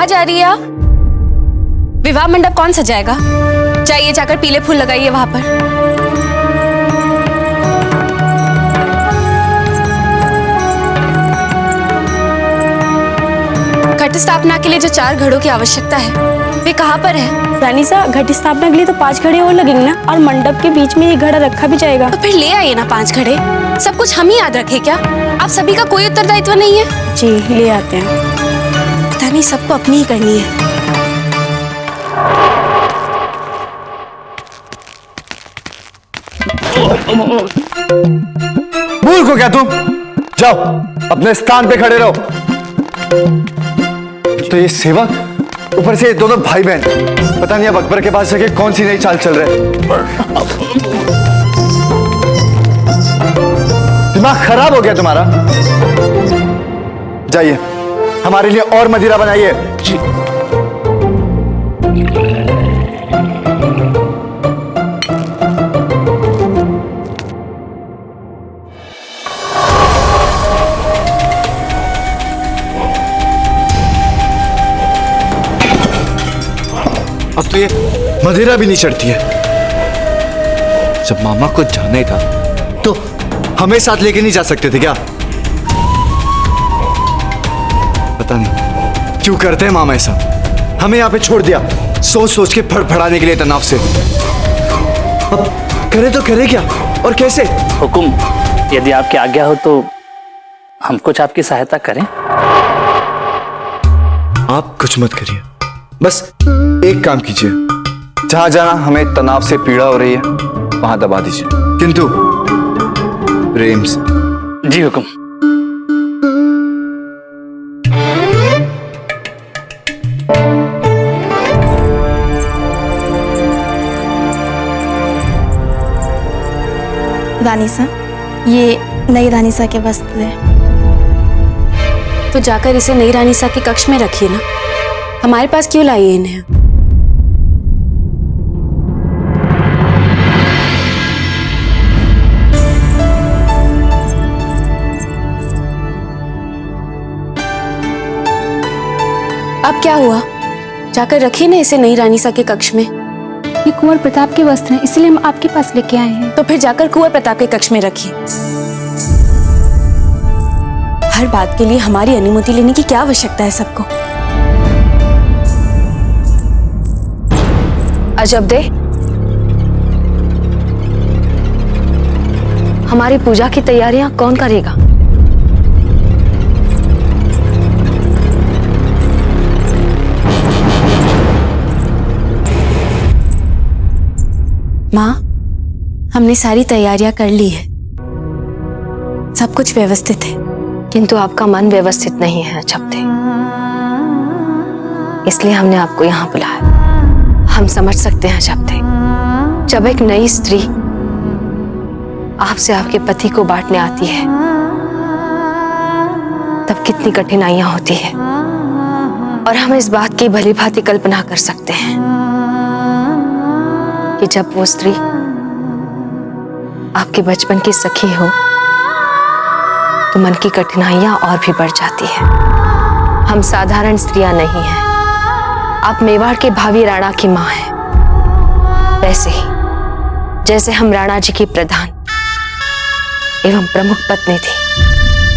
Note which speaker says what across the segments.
Speaker 1: कहाँ जा रही है आप? विवाह मंडप कौन सजाएगा? जाइए जाकर पीले फूल लगाइए वहां पर। घट स्थापना के लिए जो 4 घड़ों की आवश्यकता है वे कहाँ पर है?
Speaker 2: रानी साहब, घट स्थापना के लिए तो 5 घड़े और लगेंगे ना, और मंडप के बीच में ये घड़ा रखा भी जाएगा।
Speaker 1: तो फिर ले आइए ना 5 घड़े। सब कुछ हम ही याद रखें क्या? आप सभी का कोई उत्तरदायित्व नहीं है?
Speaker 2: जी ले आते हैं।
Speaker 1: पता नहीं सबको अपनी ही करनी है।
Speaker 3: मूर्ख हो क्या तुम? जाओ अपने स्थान पे खड़े रहो। तो ये सेवक, ऊपर से ये दोनों भाई बहन, पता नहीं अब अकबर के पास जाके कौन सी नई चाल चल रहे हैं। दिमाग खराब हो गया तुम्हारा? जाइए हमारे लिए और मदिरा बनाइए। अब तो ये मदिरा भी नहीं चढ़ती है। जब मामा को जाना ही था तो हमें साथ लेके नहीं जा सकते थे क्या? पता नहीं क्यों करते हैं मामा ऐसा। हमें यहाँ पे छोड़ दिया सोच सोच के फड़फड़ाने के लिए तनाव से। अब करे तो करे क्या और कैसे?
Speaker 4: हुकुम, यदि आपकी आज्ञा हो तो हम कुछ आपकी सहायता करें।
Speaker 3: आप कुछ मत करिए, बस एक काम कीजिए। जहां जाना हमें तनाव से पीड़ा हो रही है वहां दबा दीजिए, किंतु प्रेम से।
Speaker 4: जी हुकुम।
Speaker 2: रानीसा, ये नई रानीसा के वस्त्र है।
Speaker 1: तो जाकर इसे नई रानीसा के कक्ष में रखिए ना, हमारे पास क्यों लाइए इन्हें? अब क्या हुआ? जाकर रखिए ना इसे नई रानीसा के कक्ष में।
Speaker 5: ये कुंवर प्रताप के वस्त्र हैं, इसलिए हम आपके पास लेके आए हैं।
Speaker 1: तो फिर जाकर कुंवर प्रताप के कक्ष में रखिए। हर बात के लिए हमारी अनुमति लेने की क्या आवश्यकता है सबको?
Speaker 6: अजब दे, हमारी पूजा की तैयारियां कौन करेगा?
Speaker 1: माँ, हमने सारी तैयारियां कर ली है, सब कुछ व्यवस्थित है।
Speaker 6: किंतु आपका मन व्यवस्थित नहीं है अजब दे, इसलिए हमने आपको यहाँ बुलाया। हम समझ सकते हैं अजब दे, जब एक नई स्त्री आपसे आपके पति को बांटने आती है तब कितनी कठिनाइयां होती है, और हम इस बात की भली भांति कल्पना कर सकते हैं कि जब वो स्त्री आपके बचपन की सखी हो तो मन की कठिनाइयां और भी बढ़ जाती है। हम साधारण स्त्रियां नहीं हैं, आप मेवाड़ के भावी राणा की मां हैं। वैसे ही जैसे हम राणा जी की प्रधान एवं प्रमुख पत्नी थी,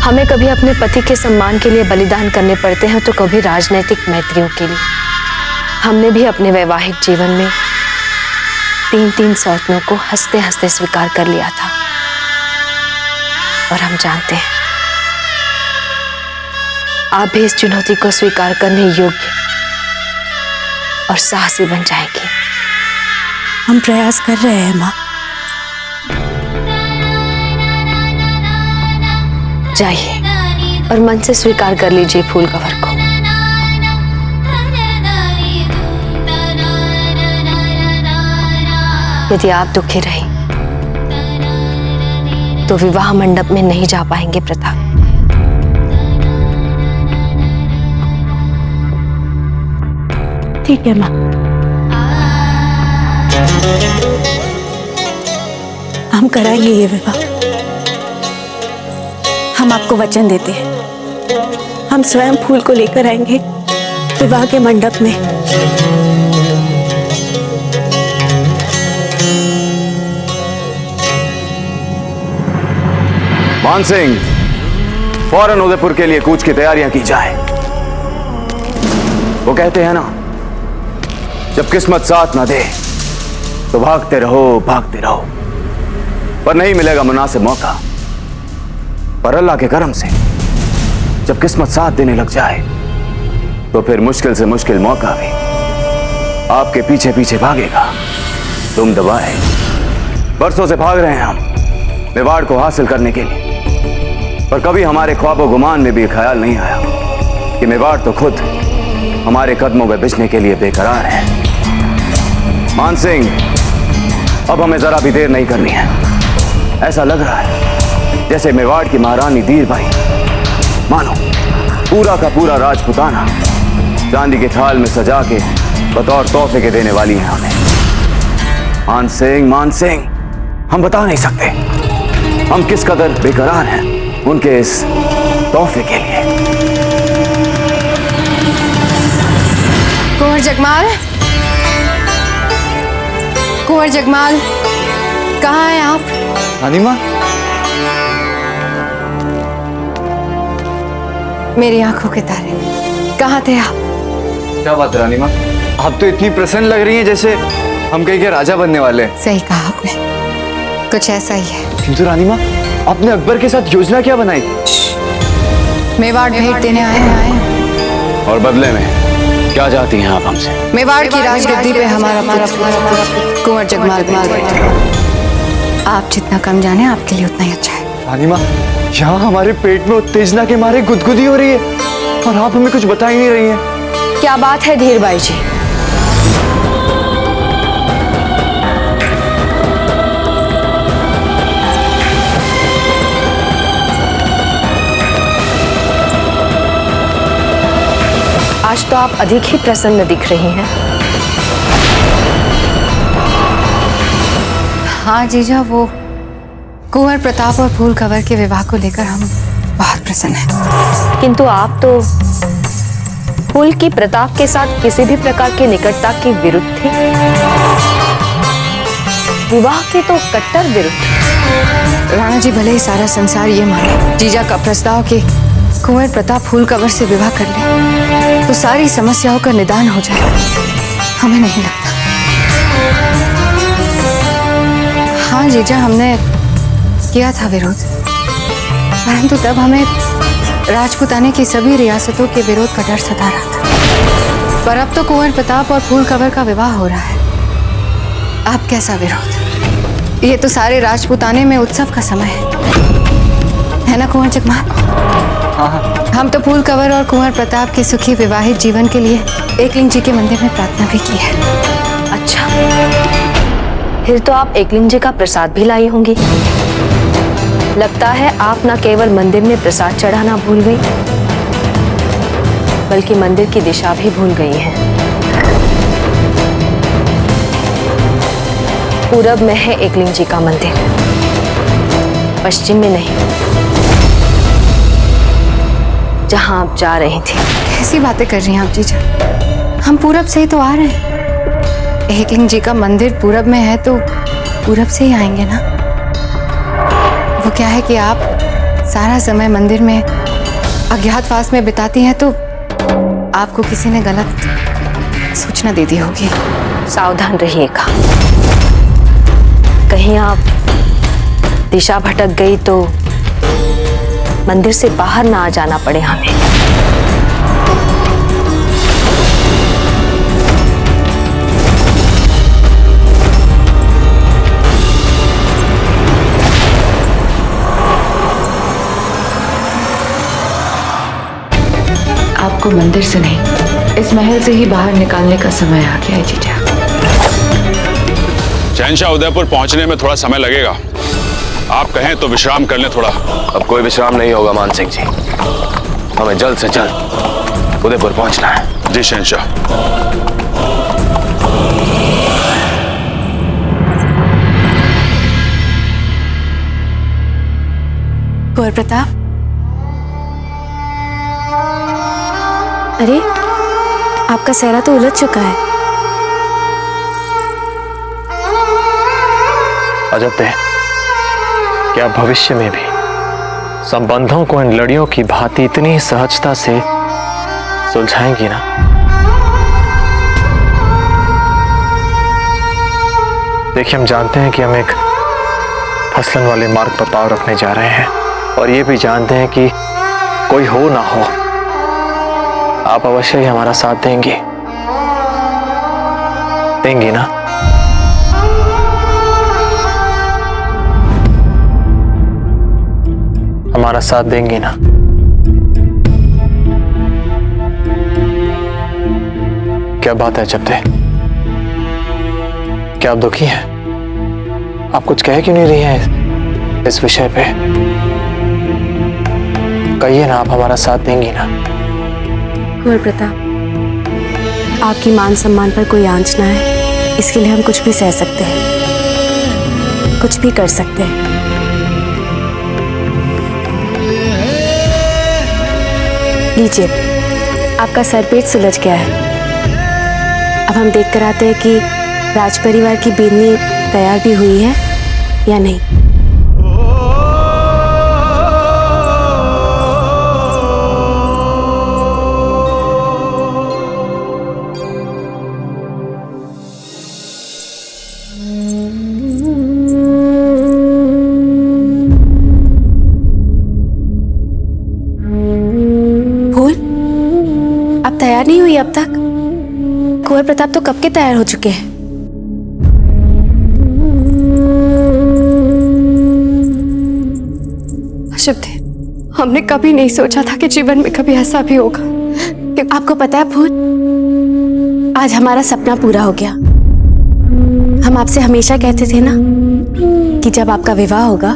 Speaker 6: हमें कभी अपने पति के सम्मान के लिए बलिदान करने पड़ते हैं तो कभी राजनीतिक मैत्रियों के लिए। हमने भी अपने वैवाहिक जीवन में 3-3 सौतनों को हंसते हंसते स्वीकार कर लिया था, और हम जानते हैं आप भी इस चुनौती को स्वीकार करने योग्य और साहसी बन जाएंगे।
Speaker 1: हम प्रयास कर रहे हैं माँ।
Speaker 6: जाइए और मन से स्वीकार कर लीजिए फूल कवर को। यदि आप दुखी रहे तो विवाह मंडप में नहीं जा पाएंगे प्रताप।
Speaker 2: ठीक है माँ,
Speaker 1: हम कराएंगे ये विवाह। हम आपको वचन देते हैं, हम स्वयं फूल को लेकर आएंगे विवाह के मंडप में।
Speaker 3: मान सिंह, फौरन उदयपुर के लिए कूच की तैयारियां की जाए। वो कहते हैं ना, जब किस्मत साथ ना दे तो भागते रहो, पर नहीं मिलेगा मुनासिब मौका। पर अल्लाह के करम से जब किस्मत साथ देने लग जाए तो फिर मुश्किल से मुश्किल मौका भी आपके पीछे पीछे भागेगा। तुम दबाए बरसों से भाग रहे हैं हम मेवाड़ को हासिल करने के लिए, पर कभी हमारे ख्वाब गुमान में भी ख्याल नहीं आया कि मेवाड़ तो खुद हमारे कदमों में बिछने के लिए बेकरार है। मान सिंह, अब हमें जरा भी देर नहीं करनी है। ऐसा लग रहा है जैसे मेवाड़ की महारानी धीरबाई मानो पूरा का पूरा राजपुताना चांदी के थाल में सजा के बतौर तोहफे के देने वाली है हमें। मान सिंह, हम बता नहीं सकते हम किस कदर बेकरार हैं उनके इस तोहफे के लिए।
Speaker 6: कुंवर जगमाल, कहाँ हैं आप?
Speaker 3: रानी माँ,
Speaker 6: मेरी आंखों के तारे, कहाँ थे आप?
Speaker 3: क्या बात है रानी माँ, आप तो इतनी प्रसन्न लग रही हैं जैसे हम कहीं के राजा बनने वाले हैं।
Speaker 6: सही कहा आपने, कुछ ऐसा ही है।
Speaker 3: किंतु रानी माँ, आपने अकबर के साथ योजना क्या बनाई?
Speaker 6: मेवाड़ भेंट देने आए हैं।
Speaker 3: और बदले में क्या चाहती हैं आप हमसे?
Speaker 6: मेवाड़ की राजगद्दी पे हमारा पुत्र कुंवर जगमाल बैठा। आप जितना कम जाने आपके लिए उतना ही अच्छा है।
Speaker 3: रानी माँ, यहाँ हमारे पेट में उत्तेजना के मारे गुदगुदी हो रही है और आप हमें कुछ बता ही नहीं रही हैं।
Speaker 6: क्या बात है धीरबाई जी? आज तो आप अधिक ही प्रसन्न दिख रही हैं। हाँ जीजा, वो कुंवर प्रताप और फूल कंवर के विवाह को लेकर हम बहुत प्रसन्न हैं। किंतु आप तो फूल की प्रताप के साथ किसी भी प्रकार की निकटता के विरुद्ध थे। विवाह के तो कट्टर विरुद्ध। राणा जी भले ही सारा संसार ये माने जीजा का प्रस्ताव कि कुंवर प्रताप फूल कंवर से विवाह कर ले तो सारी समस्याओं का निदान हो जाए, हमें नहीं लगता। हाँ जीजा, हमने किया था विरोध, परंतु तब हमें राजपुताने की सभी रियासतों के विरोध का डर सता रहा था। पर अब तो कुंवर प्रताप और फूल कंवर का विवाह हो रहा है, अब कैसा विरोध? ये तो सारे राजपुताने में उत्सव का समय है ना कुंवर जगमाल? हम तो फूल कंवर और कुंवर प्रताप के सुखी विवाहित जीवन के लिए एकलिंग जी के मंदिर में प्रार्थना भी की है। अच्छा, फिर तो आप एकलिंग जी का प्रसाद भी लाई होंगी। लगता है आप न केवल मंदिर में प्रसाद चढ़ाना भूल गई, बल्कि मंदिर की दिशा भी भूल गई हैं। पूरब में है एकलिंग जी का मंदिर, पश्चिम में नहीं, जहां आप जा रही थी। कैसी बातें कर रही हैं आप जीजा? हम पूरब से ही तो आ रहे हैं। एकलिंग जी का मंदिर पूरब में है तो पूरब से ही आएंगे ना। वो क्या है कि आप सारा समय मंदिर में अज्ञातवास में बिताती हैं तो आपको किसी ने गलत सूचना दे दी होगी। सावधान रहिएगा, कहीं आप दिशा भटक गई तो मंदिर से बाहर ना आ जाना पड़े हमें।
Speaker 7: आपको मंदिर से नहीं, इस महल से ही बाहर निकालने का समय आ गया है जीजा।
Speaker 8: शहंशाह उदयपुर पहुंचने में थोड़ा समय लगेगा, आप कहें तो विश्राम कर लें थोड़ा।
Speaker 9: अब कोई विश्राम नहीं होगा मान सिंह जी, हमें जल्द से जल्द उदयपुर पहुंचना है।
Speaker 8: जी शहंशाह।
Speaker 1: कुंवर प्रताप, अरे आपका सेहरा तो उलझ चुका है।
Speaker 10: अजब है, क्या भविष्य में भी संबंधों को इन लड़ियों की भांति इतनी सहजता से सुलझाएंगी ना? देखिए, हम जानते हैं कि हम एक फसलन वाले मार्ग पर पांव रखने जा रहे हैं, और ये भी जानते हैं कि कोई हो ना हो, आप अवश्य ही हमारा साथ देंगी ना? हमारा साथ देंगी ना? क्या बात है चपटे, क्या आप दुखी हैं? आप कुछ कह क्यों नहीं रही हैं इस विषय पे? कहिए ना, आप हमारा साथ देंगी ना?
Speaker 1: कुंवर प्रताप, आपकी मान सम्मान पर कोई आंच ना है, इसके लिए हम कुछ भी सह सकते हैं, कुछ भी कर सकते हैं। लीजिए, आपका सरपेट सुलझ गया है। अब हम देख कर आते हैं कि राज परिवार की बीरनी तैयार भी हुई है या नहीं। फूल, अब तैयार नहीं हुई अब तक? कुंवर प्रताप तो कब के तैयार हो चुके हैं।
Speaker 6: शुभ थे, हमने कभी नहीं सोचा था कि जीवन में कभी ऐसा भी होगा।
Speaker 1: आपको पता है फूल, आज हमारा सपना पूरा हो गया। हम आपसे हमेशा कहते थे ना कि जब आपका विवाह होगा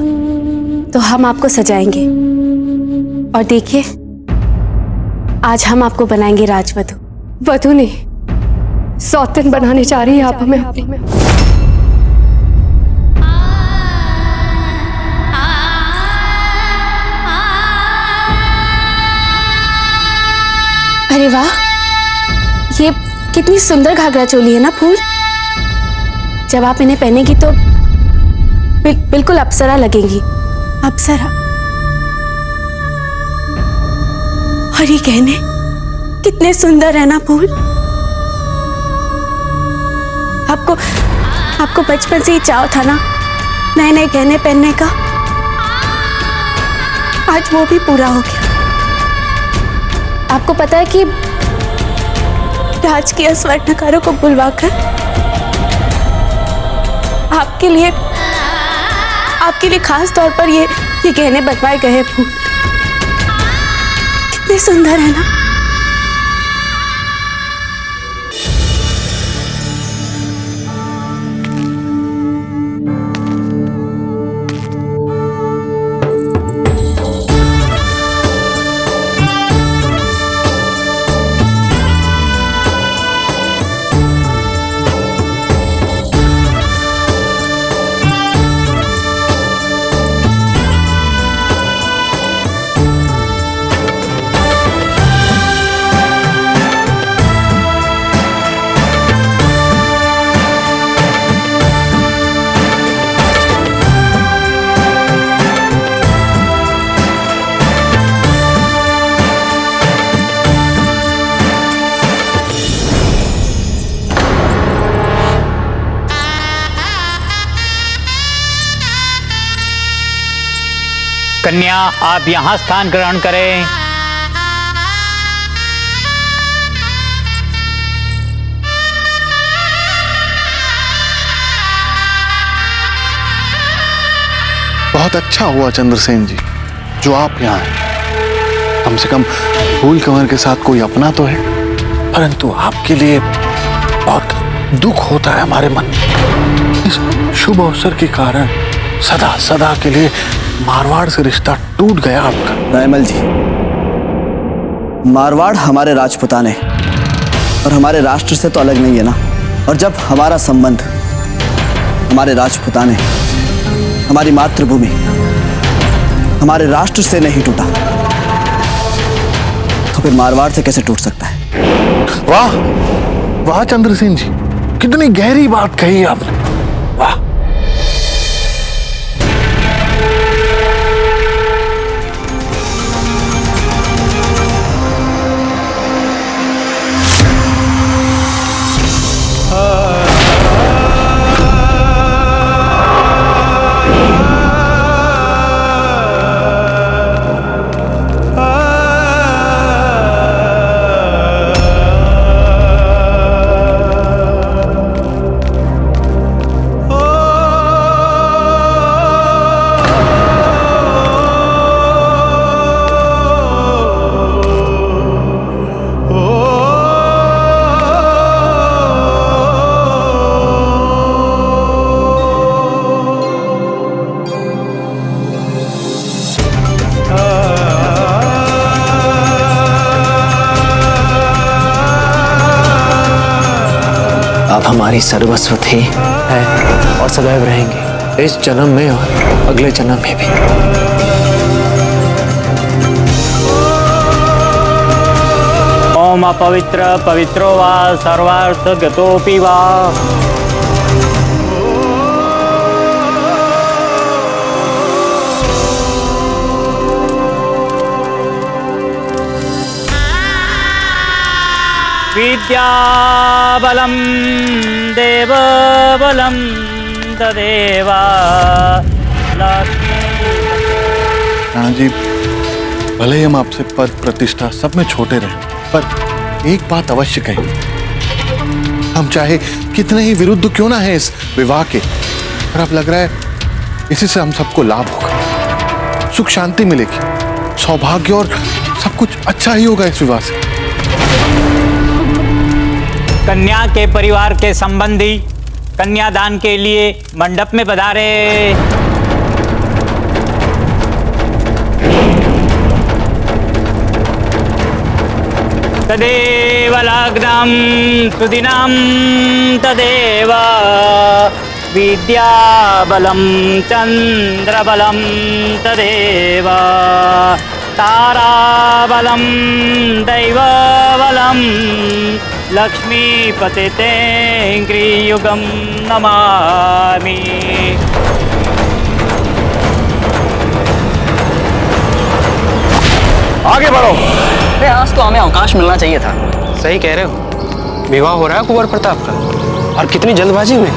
Speaker 1: तो हम आपको सजाएंगे, और देखिए आज हम आपको बनाएंगे राजवधु।
Speaker 6: वधु नहीं, सौतन बनाने जा रही है आप हमें अपनी।
Speaker 1: अरे वाह, ये कितनी सुंदर घाघरा चोली है ना फूल। जब आप इन्हें पहनेगी तो बिल्कुल अप्सरा लगेंगी, अप्सरा। और ये गहने कितने सुंदर है ना फूल। आपको बचपन से ही चाव था ना नए नए गहने पहनने का, आज वो भी पूरा हो गया। आपको पता है कि राजकीय स्वर्णकारों को बुलवाकर आपके लिए खास तौर पर ये गहने बनवाए गए हैं फूल। कितने सुंदर है ना।
Speaker 11: कन्या, आप यहाँ स्थान ग्रहण करें।
Speaker 12: बहुत अच्छा हुआ चंद्रसेन जी जो आप यहाँ हैं। कम से कम फूल कंवर के साथ कोई अपना तो है, परंतु आपके लिए बहुत दुख होता है हमारे मन में। इस शुभ अवसर के कारण सदा सदा के लिए मारवाड़ से रिश्ता टूट गया आपका।
Speaker 13: रायमल जी, मारवाड़ हमारे राजपुताने और हमारे राष्ट्र से तो अलग नहीं है ना। और जब हमारा संबंध हमारे राजपुताने, हमारी मातृभूमि, हमारे राष्ट्र से नहीं टूटा तो फिर मारवाड़ से कैसे टूट सकता है?
Speaker 12: वाह वाह चंद्रसेन जी, कितनी गहरी बात कही आपने। वाह।
Speaker 10: आप हमारी सर्वस्व थे, हैं और सदैव रहेंगे, इस जन्म में और अगले जन्म में भी।
Speaker 11: ओम अपवित्र पवित्रो वा सर्वार्थ गतोपि वा। विद्याबलं देवबलं तदेव।
Speaker 12: राणा जी, भले ही हम आपसे पद प्रतिष्ठा सब में छोटे रहे, पर एक बात अवश्य कहें, हम चाहे कितने ही विरुद्ध क्यों ना है इस विवाह के, पर अब लग रहा है इसी से हम सबको लाभ होगा, सुख शांति मिलेगी, सौभाग्य और सब कुछ अच्छा ही होगा इस विवाह से।
Speaker 11: कन्या के परिवार के संबंधी कन्यादान के लिए मंडप में पधारे। तदेव लग्नं सुदिनं तदेव विद्याबलं चंद्रबलं तदेव ताराबलं दैवबलं लक्ष्मीपते तेऽङ्घ्रियुगं नमामि।
Speaker 3: आगे बढ़ो।
Speaker 14: अरे आज तो हमें अवकाश मिलना चाहिए था।
Speaker 10: सही कह रहे हो, विवाह हो रहा है कुंवर प्रताप का, और कितनी जल्दबाजी में।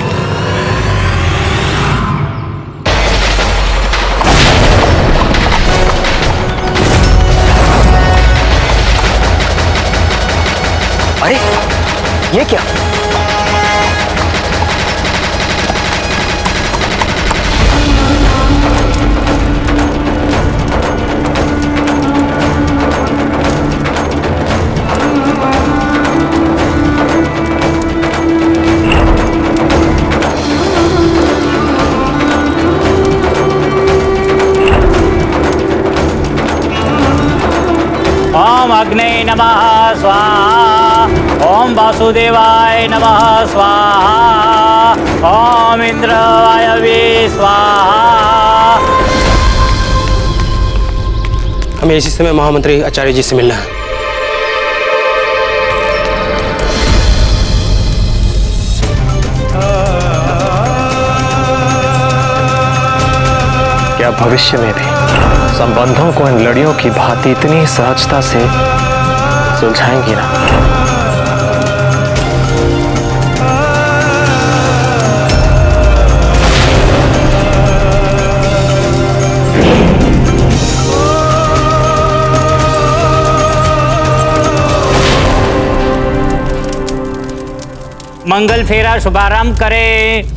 Speaker 14: अरे ये क्या?
Speaker 11: ओम अग्ने नमः स्वाहा। ओम वासुदेवाय नमः स्वाहा। ओम इंद्रवायवे स्वाहा।
Speaker 10: हमें इसी समय महामंत्री आचार्य जी से मिलना है। क्या भविष्य में भी संबंधों को इन लड़ियों की भांति इतनी सहजता से सुलझाएंगी ना?
Speaker 11: मंगल फेरा शुभारंभ करें।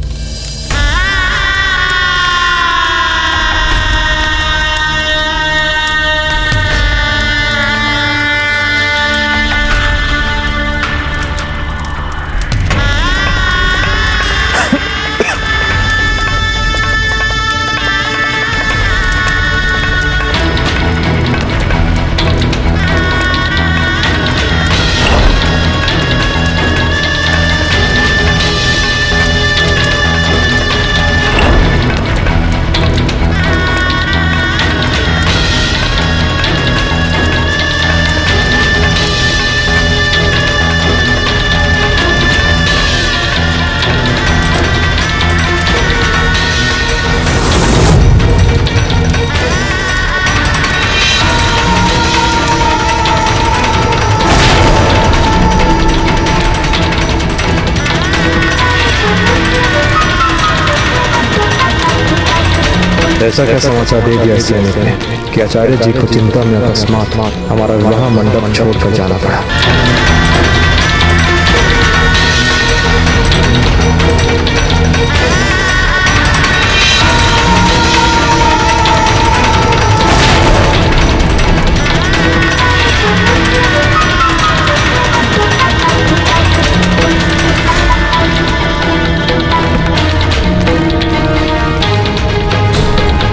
Speaker 10: ऐसा क्या समाचार दे दिया सैनिक ने कि आचार्य जी को चिंता में अकस्मात हमारा विवाह मंडप छोड़कर जाना पड़ा।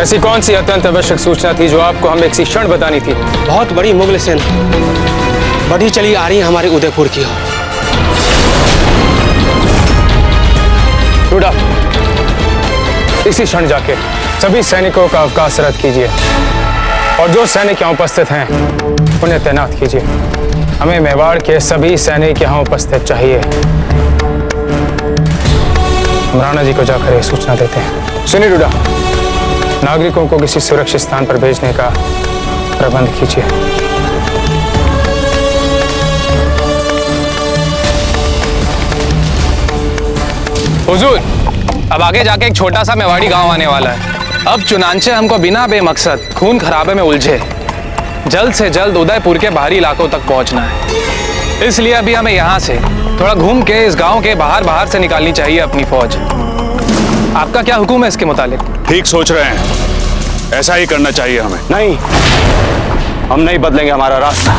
Speaker 15: ऐसी कौन सी अत्यंत आवश्यक सूचना थी जो आपको हमें इसी क्षण बतानी थी?
Speaker 14: बहुत बड़ी मुगल सेना बढ़ी चली आ रही है हमारे उदयपुर की ओर।
Speaker 15: टूडा, इसी क्षण जाके सभी सैनिकों का अवकाश रद्द कीजिए और जो सैनिक यहाँ उपस्थित हैं उन्हें तैनात कीजिए। हमें मेवाड़ के सभी सैनिक यहाँ उपस्थित चाहिए। हम राणा जी को जाकर यह सूचना देते हैं। सुनिए टूडा, नागरिकों को किसी सुरक्षित स्थान पर भेजने का प्रबंध कीजिए। हुजूर, अब आगे जाके एक छोटा सा मेवाड़ी गांव आने वाला है। अब चुनांचे हमको बिना बेमकसद खून खराबे में उलझे जल्द से जल्द उदयपुर के बाहरी इलाकों तक पहुंचना है। इसलिए अभी हमें यहाँ से थोड़ा घूम के इस गांव के बाहर से निकालनी चाहिए अपनी फौज। आपका क्या हुक्म है इसके मुतालिक?
Speaker 8: ठीक सोच रहे हैं, ऐसा ही करना चाहिए हमें।
Speaker 3: नहीं, हम नहीं बदलेंगे हमारा रास्ता।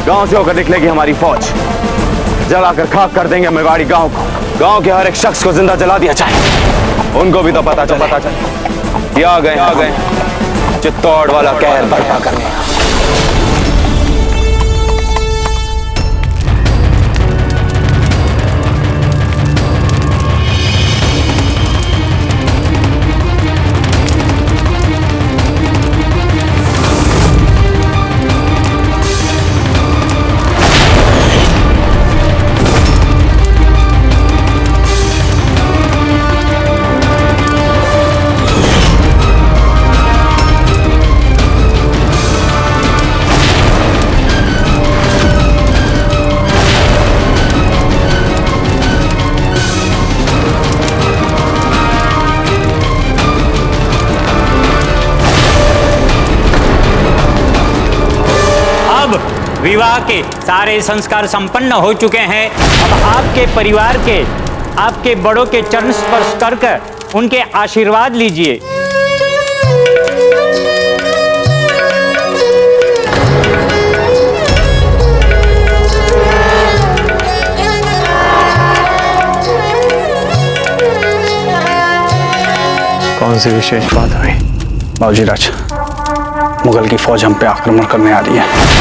Speaker 3: गांव से होकर निकलेगी हमारी फौज, जलाकर खाक कर देंगे मेवाड़ी गांव को। गांव के हर एक शख्स को जिंदा जला दिया जाए। उनको भी तो पता चले ये आ गए चित्तौड़ वाला कहर बर्पा करने।
Speaker 11: विवाह के सारे संस्कार संपन्न हो चुके हैं। अब आपके परिवार के, आपके बड़ों के चरण स्पर्श कर उनके आशीर्वाद लीजिए।
Speaker 10: कौन सी विशेष बात हुई?
Speaker 15: बाबूजी राज, मुगल की फौज हम पे आक्रमण करने आ रही है।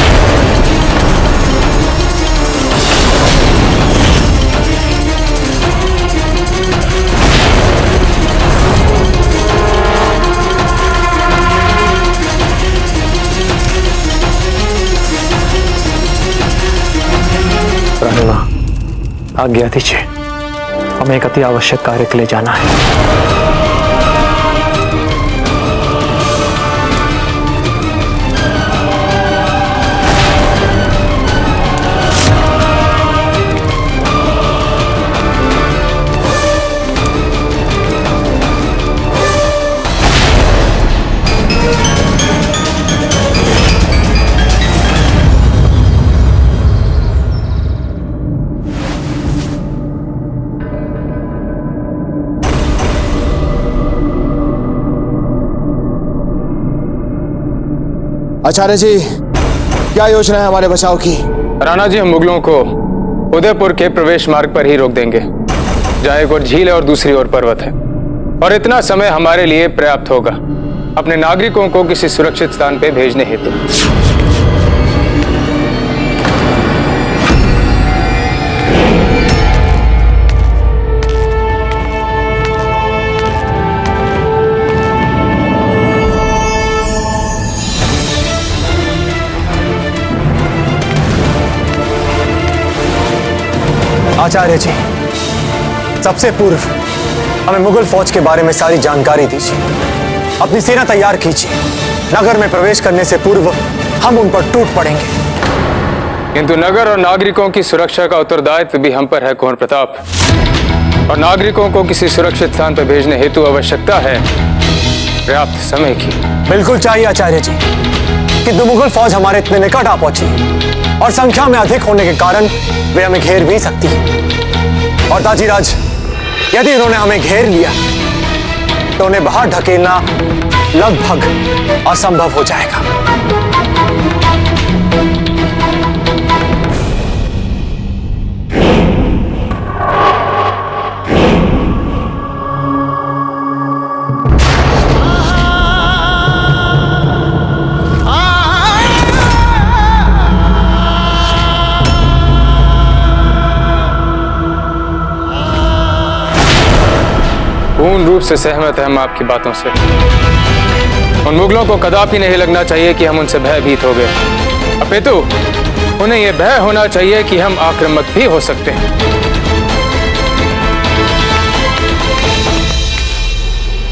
Speaker 10: आज्ञा दीजिए, हमें एक अति आवश्यक कार्य के लिए जाना है।
Speaker 12: आचार्य जी, क्या योजना है हमारे बचाव की?
Speaker 15: राणा जी, हम मुगलों को उदयपुर के प्रवेश मार्ग पर ही रोक देंगे। जहाँ एक और झील है और दूसरी ओर पर्वत है, और इतना समय हमारे लिए पर्याप्त होगा अपने नागरिकों को किसी सुरक्षित स्थान पर भेजने हेतु।
Speaker 10: आचार्य जी, सबसे पूर्व हमें मुगल फौज के बारे में सारी जानकारी दीजिए। अपनी सेना तैयार कीजिए। नगर में प्रवेश करने से पूर्व हम उन पर टूट पड़ेंगे।
Speaker 15: किंतु नगर और नागरिकों की सुरक्षा का उत्तरदायित्व भी हम पर है कुंवर प्रताप, और नागरिकों को किसी सुरक्षित स्थान पर भेजने हेतु आवश्यकता है पर्याप्त समय की।
Speaker 10: बिल्कुल चाहिए आचार्य जी, किंतु मुगल फौज हमारे इतने निकट आ पहुंची और संख्या में अधिक होने के कारण वे हमें घेर भी सकती है। और ताजीराज, यदि इन्होंने हमें घेर लिया तो उन्हें बाहर ढकेलना लगभग असंभव हो जाएगा।
Speaker 15: पूर्ण रूप से सहमत हैं हम आपकी बातों से। उन मुगलों को कदापि नहीं लगना चाहिए कि हम उनसे भयभीत हो गए, अपितु उन्हें यह भय होना चाहिए कि हम आक्रामक भी हो सकते हैं।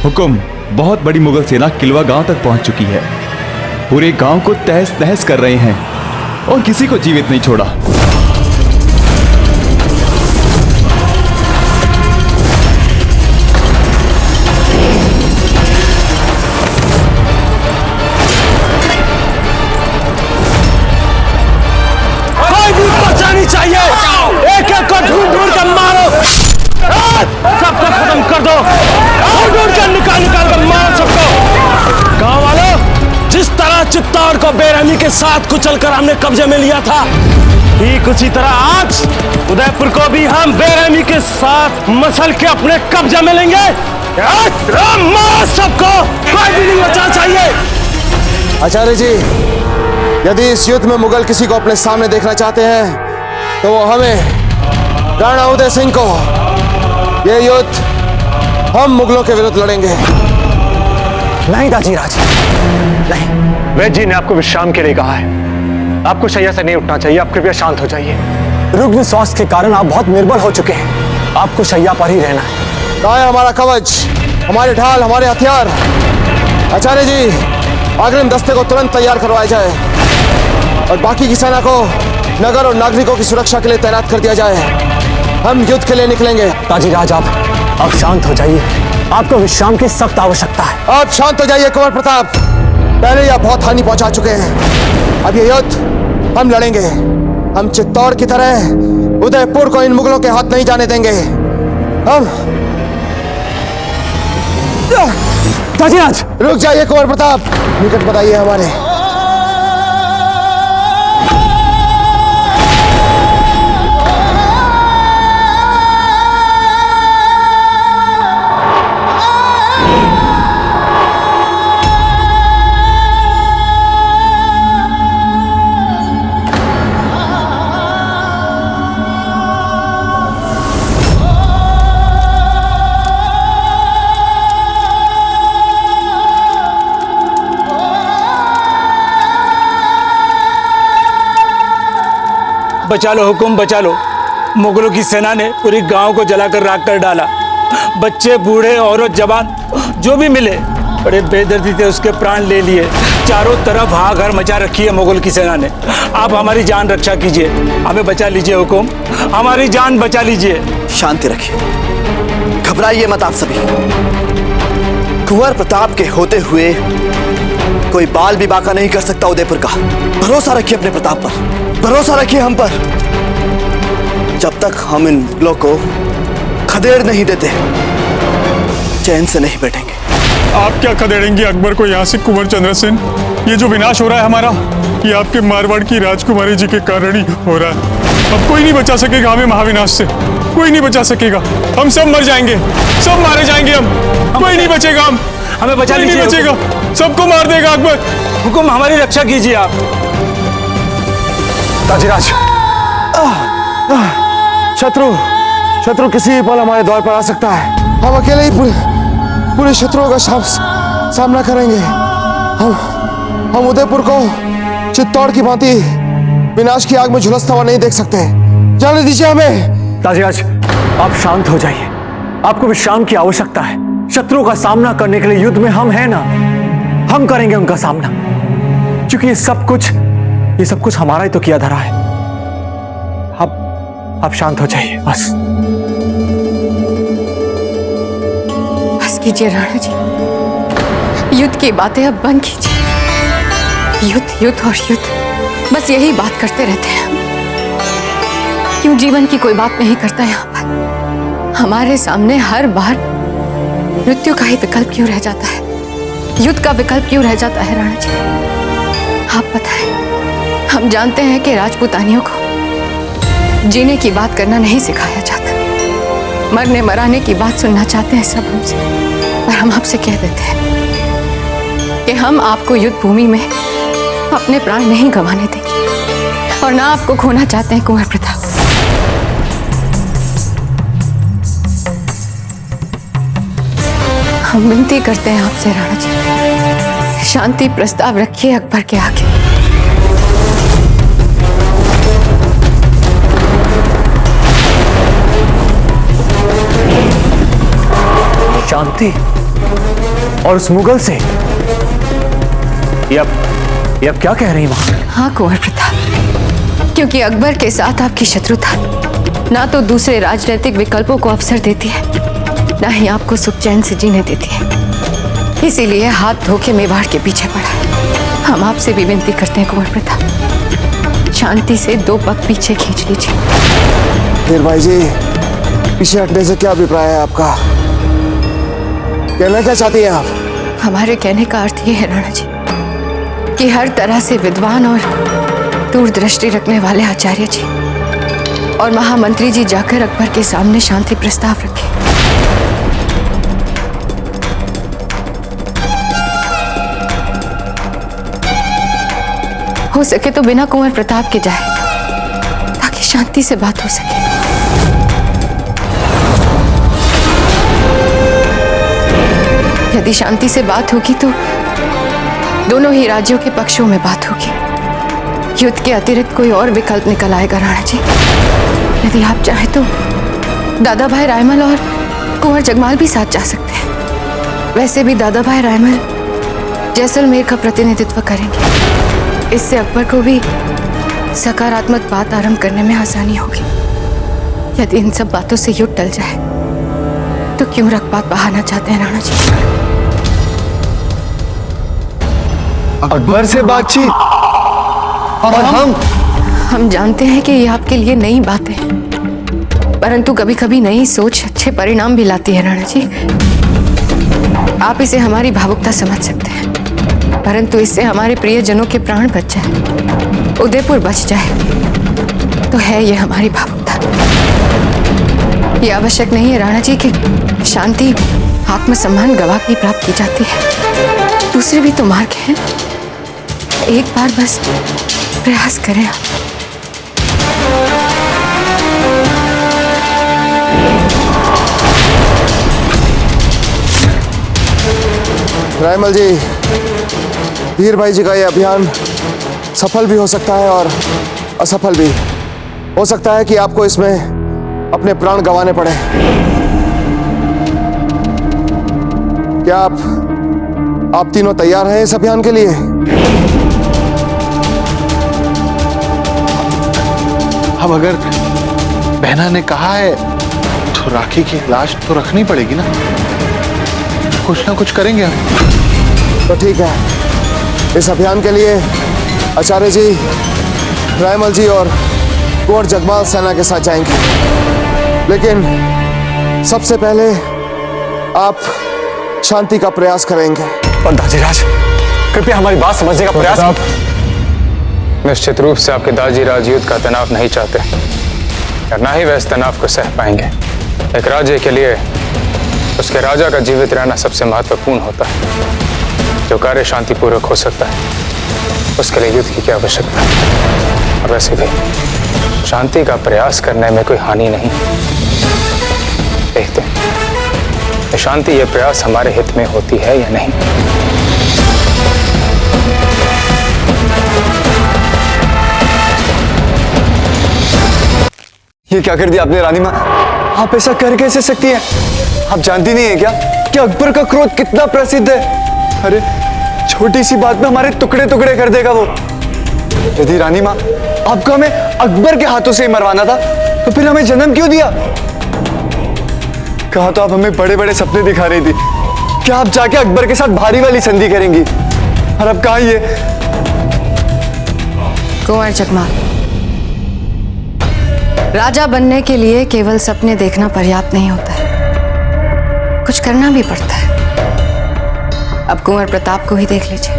Speaker 16: हुकुम, बहुत बड़ी मुगल सेना किलवा गांव तक पहुंच चुकी है। पूरे गांव को तहस नहस कर रहे हैं और किसी को जीवित नहीं छोड़ा।
Speaker 14: चाहिए, एक एक को ढूंढ ढूंढ कर मारो, सबको खत्म कर दो, ढूंढ ढूंढ कर निकाल कर मारो सबको। गांव वालों, जिस तरह चित्तौड़ को बेरहमी के साथ कुचलकर हमने कब्जे में लिया था, ठीक उसी तरह आज उदयपुर को भी हम बेरहमी के साथ मसल के अपने कब्जे में लेंगे। मारो सबको, कोई भी नहीं बचा चाहिए।
Speaker 12: आचार्य जी, यदि इस युद्ध में मुगल किसी को अपने सामने देखना चाहते हैं तो वो हमें, राणा उदय सिंह को। ये युद्ध हम मुगलों के विरुद्ध लड़ेंगे।
Speaker 10: नहीं ताजीराज, नहीं। वैद्य जी ने आपको विश्राम के लिए कहा है। आपको शैया से नहीं उठना चाहिए। आप कृपया शांत हो जाइए। रुग्ण स्वास्थ्य के कारण आप बहुत निर्बल हो चुके हैं। आपको शैया पर ही रहना है।
Speaker 12: कहाँ है हमारा कवच, हमारे ढाल, हमारे हथियार? आचार्य जी, अग्रिम दस्ते को तुरंत तैयार करवाया जाए और बाकी की सेना को नगर और नागरिकों की सुरक्षा के लिए तैनात कर दिया जाए। हम युद्ध के लिए निकलेंगे।
Speaker 10: ताजीराज, आप शांत हो जाइए। आपको विश्राम की सख्त आवश्यकता है।
Speaker 12: आप शांत हो जाइए कुंवर प्रताप। पहले ही आप बहुत हानि पहुंचा चुके हैं। अब ये युद्ध हम लड़ेंगे। हम चित्तौड़ की तरह उदयपुर को इन मुगलों के हाथ नहीं जाने देंगे। हम
Speaker 10: ताजीराज,
Speaker 12: रुक जाइए कुंवर प्रताप, निकट बताइए हमारे।
Speaker 14: बचा लो हुकुम, बचा लो। मुगलों की सेना ने पूरी गांव को जलाकर राख कर डाला। बच्चे, बूढ़े, औरत, जवान जो भी मिले बड़े बेदर्दी थे, उसके प्राण ले लिए। चारों तरफ हाहाकार मचा रखी है मुगल की सेना ने। आप हमारी जान रक्षा कीजिए, हमें बचा लीजिए हुकुम, हमारी जान बचा लीजिए।
Speaker 13: शांति रखिए, घबराइए मत आप सभी। कुंवर प्रताप के होते हुए कोई बाल भी बाका नहीं कर सकता उदयपुर का। भरोसा रखिए अपने प्रताप पर, भरोसा रखिए हम पर। जब तक हम इन मुगलों को खदेड़ नहीं देते, चैन से नहीं बैठेंगे।
Speaker 17: आप क्या खदेड़ेंगे अकबर को यहाँ से कुंवर चंद्रसेन? ये जो विनाश हो रहा है हमारा, ये आपके मारवाड़ की राजकुमारी जी के कारण ही हो रहा है। अब कोई नहीं बचा सकेगा हमें महाविनाश से, कोई नहीं बचा सकेगा। हम सब मर जाएंगे, सब मारे जाएंगे हम, कोई नहीं बचेगा।
Speaker 14: हमें बचा लीजिए,
Speaker 17: नहीं बचेगा, सबको मार देगा अकबर।
Speaker 14: हुकुम, हमारी रक्षा कीजिए आप।
Speaker 12: ताजीराज, शत्रु किसी भी पल हमारे द्वार पर आ सकता है। हम अकेले ही पूरे शत्रुओं का सामना करेंगे। हम उदयपुर को चित्तौड़ की भांति विनाश की आग में झुलसता हुआ नहीं देख सकते। जाने दीजिए हमें।
Speaker 10: ताजीराज, आप शांत हो जाइए। आपको विश्राम की आवश्यकता है। शत्रुओं का सामना करने के लिए युद्ध में हम हैं ना, हम करेंगे उनका सामना। क्योंकि ये सब कुछ हमारा ही तो किया धरा है। आप शांत हो जाइए, बस
Speaker 1: कीजिए राणा जी,
Speaker 18: युद्ध की बातें अब बंद कीजिए। युद्ध युद्ध और युद्ध, बस यही बात करते रहते हैं। क्यों जीवन की कोई बात नहीं करता यहाँ पर? हमारे सामने हर बार मृत्यु का ही विकल्प क्यों रह जाता है? युद्ध का विकल्प क्यों रह जाता है राणा जी? आप बताएं। हम जानते हैं कि राजपूतानियों को जीने की बात करना नहीं सिखाया जाता, मरने मराने की बात सुनना चाहते हैं सब हमसे, पर हम आपसे कह देते हैं कि हम आपको युद्ध भूमि में अपने प्राण नहीं गंवाने देंगे और ना आपको खोना चाहते हैं कुंवर प्रताप। हम विनती करते हैं आपसे राणा जी, शांति प्रस्ताव रखिए अकबर के आगे।
Speaker 3: शांति? और उस मुगल से? ये अब क्या कह रही मां?
Speaker 18: हाँ कुंवर प्रताप, क्योंकि अकबर के साथ आपकी शत्रुता ना तो दूसरे राजनीतिक विकल्पों को अवसर देती है, ना ही आपको सुख चैन से जीने देती है। इसीलिए हाथ धो के मेवाड़ के पीछे पड़ा। हम आपसे भी विनती करते हैं कुंवर प्रताप, शांति से 2 पग पीछे खींच लीजिए।
Speaker 12: फिर भाई जी, पीछे हटने से क्या अभिप्राय है आपका? कहना क्या चाहती हैं आप?
Speaker 18: हमारे कहने का अर्थ ये है राणा जी कि हर तरह से विद्वान और दूरदृष्टि रखने वाले आचार्य जी और महामंत्री जी जाकर अकबर के सामने शांति प्रस्ताव रखें। हो सके तो बिना कुंवर प्रताप के जाए, ताकि शांति से बात हो सके। यदि शांति से बात होगी तो दोनों ही राज्यों के पक्षों में बात होगी। युद्ध के अतिरिक्त कोई और विकल्प निकल आएगा राणा जी। यदि आप चाहे तो दादा भाई रायमल और कुंवर जगमाल भी साथ जा सकते हैं। वैसे भी दादा भाई रायमल जैसलमेर का प्रतिनिधित्व करेंगे। इससे अकबर को भी सकारात्मक बात आरंभ करने में आसानी होगी। यदि इन सब बातों से युद्ध टल जाए तो क्यों रखपात बहाना चाहते हैं राणा जी?
Speaker 12: अकबर से बातचीत और हम
Speaker 18: जानते हैं कि ये आपके लिए नई बातें हैं, परंतु कभी कभी नई सोच अच्छे परिणाम भी लाती है राणा जी। आप इसे हमारी भावुकता समझ सकते हैं, परंतु इससे हमारे प्रियजनों के प्राण बच जाए, उदयपुर बच जाए, तो है ये हमारी भावुकता। ये आवश्यक नहीं है राणा जी कि शांति आत्मसम्मान गवा की प्राप्त की जाती है। दूसरे भी तो मार्ग हैं। एक बार बस प्रयास करें आप।
Speaker 12: रायमल जी, वीर भाई जी का यह अभियान सफल भी हो सकता है और असफल भी हो सकता है कि आपको इसमें अपने प्राण गंवाने पड़े। क्या आप तीनों तैयार हैं इस अभियान के लिए? अब अगर बहना ने कहा है तो राखी की लाश तो रखनी पड़ेगी ना। कुछ ना कुछ करेंगे हम। तो ठीक है, इस अभियान के लिए आचार्य जी, रायमल जी और कुंवर जगमाल सेना के साथ जाएंगे, लेकिन सबसे पहले आप शांति का प्रयास करेंगे।
Speaker 10: पर दाजीराज, कृपया हमारी बात समझने का प्रयास।
Speaker 15: निश्चित रूप से आपके दाजीराज युद्ध का तनाव नहीं चाहते और ना ही वह इस तनाव को सह पाएंगे। एक राज्य के लिए उसके राजा का जीवित रहना सबसे महत्वपूर्ण होता है। जो कार्य शांतिपूर्वक हो सकता है उसके लिए युद्ध की क्या आवश्यकता है? और वैसे भी शांति का प्रयास करने में कोई हानि नहीं। देखते हैं शांति ये प्रयास हमारे हित में होती है या नहीं।
Speaker 10: ये क्या कर दिया आपने रानी माँ? आप ऐसा कर कैसे सकती हैं? आप जानती नहीं है क्या कि अकबर का क्रोध कितना प्रसिद्ध है? अरे छोटी सी बात में हमारे टुकड़े टुकड़े कर देगा वो। यदि रानी माँ आपको हमें अकबर के हाथों से ही मरवाना था तो फिर हमें जन्म क्यों दिया? कहा तो आप हमें बड़े बड़े सपने दिखा रही थी
Speaker 12: क्या आप जाके अकबर के साथ भारी वाली संधि करेंगी? और अब कहाँ ये
Speaker 18: कुंवर जगमाल, राजा बनने के लिए केवल सपने देखना पर्याप्त नहीं होता है, कुछ करना भी पड़ता है। अब कुंवर प्रताप को ही देख लीजिए,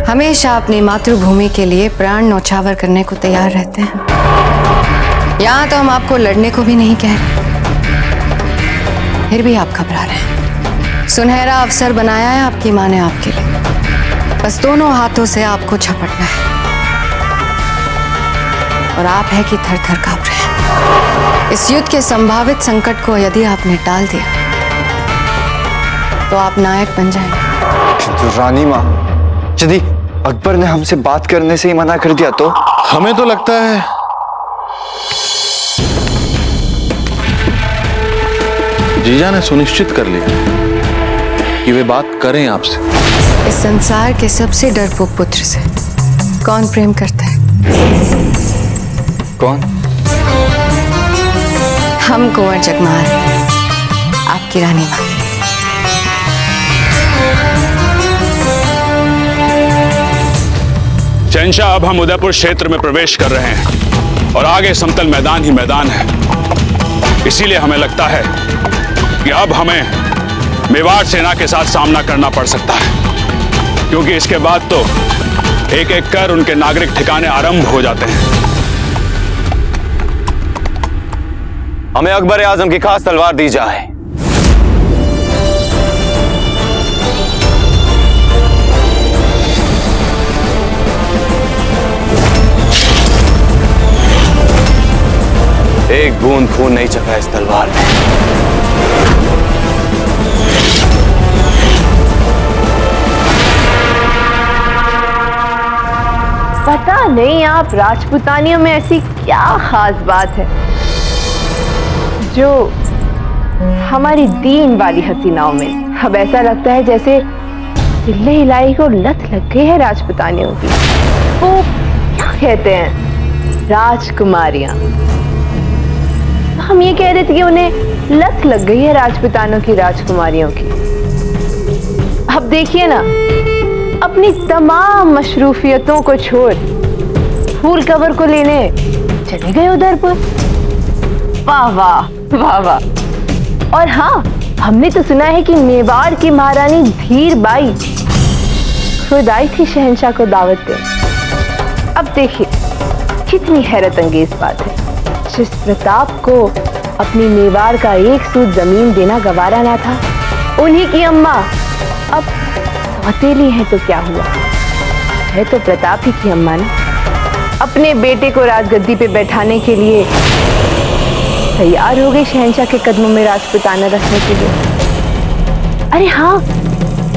Speaker 18: हमेशा अपनी मातृभूमि के लिए प्राण न्यौछावर करने को तैयार रहते हैं। यहां तो हम आपको लड़ने को भी नहीं कह रहे, फिर भी आप घबरा रहे हैं। सुनहरा अवसर बनाया है आपकी माँ ने आपके लिए, बस दोनों हाथों से आपको झपटना है। और आप है कि थर थर कांप रहे हैं। इस युद्ध के संभावित संकट को यदि आपने टाल दिया तो आप नायक बन जाएंगे।
Speaker 12: तो रानी माँ, यदि अकबर ने हमसे बात करने से ही मना कर दिया तो?
Speaker 17: हमें तो लगता है जीजा ने सुनिश्चित कर लिया कि वे बात करें आपसे।
Speaker 18: इस संसार के सबसे डरपोक पुत्र से कौन प्रेम करता है?
Speaker 12: कौन?
Speaker 18: हम कुंवर जगमाल, आपकी रानी माँ।
Speaker 8: शहंशाह, अब हम उदयपुर क्षेत्र में प्रवेश कर रहे हैं और आगे समतल मैदान ही मैदान है। इसीलिए हमें लगता है कि अब हमें मेवाड़ सेना के साथ सामना करना पड़ सकता है, क्योंकि इसके बाद तो एक एक कर उनके नागरिक ठिकाने आरंभ हो जाते हैं।
Speaker 3: हमें अकबर आजम की खास तलवार दी जाए। एक बूंद खून नहीं चखा इस तलवार में।
Speaker 19: पता नहीं आप राजपूतानियों में ऐसी क्या खास बात है जो हमारी दीन वाली हसीनाओं में अब ऐसा लगता है जैसे हिल्ले हिलाई को लत लग गई है राजपूतानियों की। वो क्या कहते हैं, राजकुमारियां। हम ये कह रहे थे कि उन्हें लत लग गई है राजपूतानों की, राजकुमारियों की। अब देखिए ना, अपनी तमाम मशरूफियतों को छोड़ फूल कवर को लेने चले गए उदयपुर। वाह वाह वाह वाह। और हाँ, हमने तो सुना है कि मेवाड़ की महारानी धीर बाई खुद आई थी शहंशाह को दावत दे। अब देखिए कितनी हैरत अंगेज बात है, जिस प्रताप को अपनी मेवाड़ का एक सूद जमीन देना गवारा ना था, उन्हीं की अम्मा अब सौतेली है तो क्या हुआ, है तो प्रताप ही की अम्मा ना। अपने बेटे को राजगद्दी पे बैठाने के लिए तैयार हो गई शहंशाह के कदमों में राजपूताना रखने के लिए। अरे हाँ,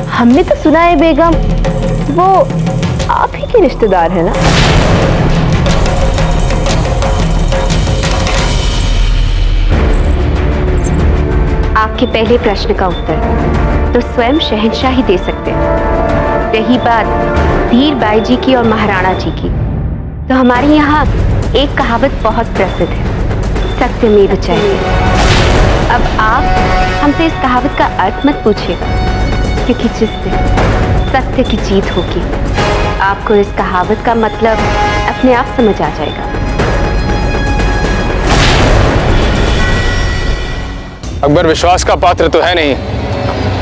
Speaker 19: हमने तो सुना है बेगम वो आप ही के रिश्तेदार है ना।
Speaker 1: आपके पहले प्रश्न का उत्तर तो स्वयं शहंशाह ही दे सकते हैं। रही बात धीर बाई जी की और महाराणा जी की, तो हमारे यहाँ एक कहावत बहुत प्रसिद्ध है, सत्यमेव जयते। अब आप हमसे इस कहावत का अर्थ मत पूछिए, क्योंकि जिस दिन सत्य की जीत होगी आपको इस कहावत का मतलब अपने आप समझ आ जाएगा।
Speaker 15: अकबर विश्वास का पात्र तो है नहीं,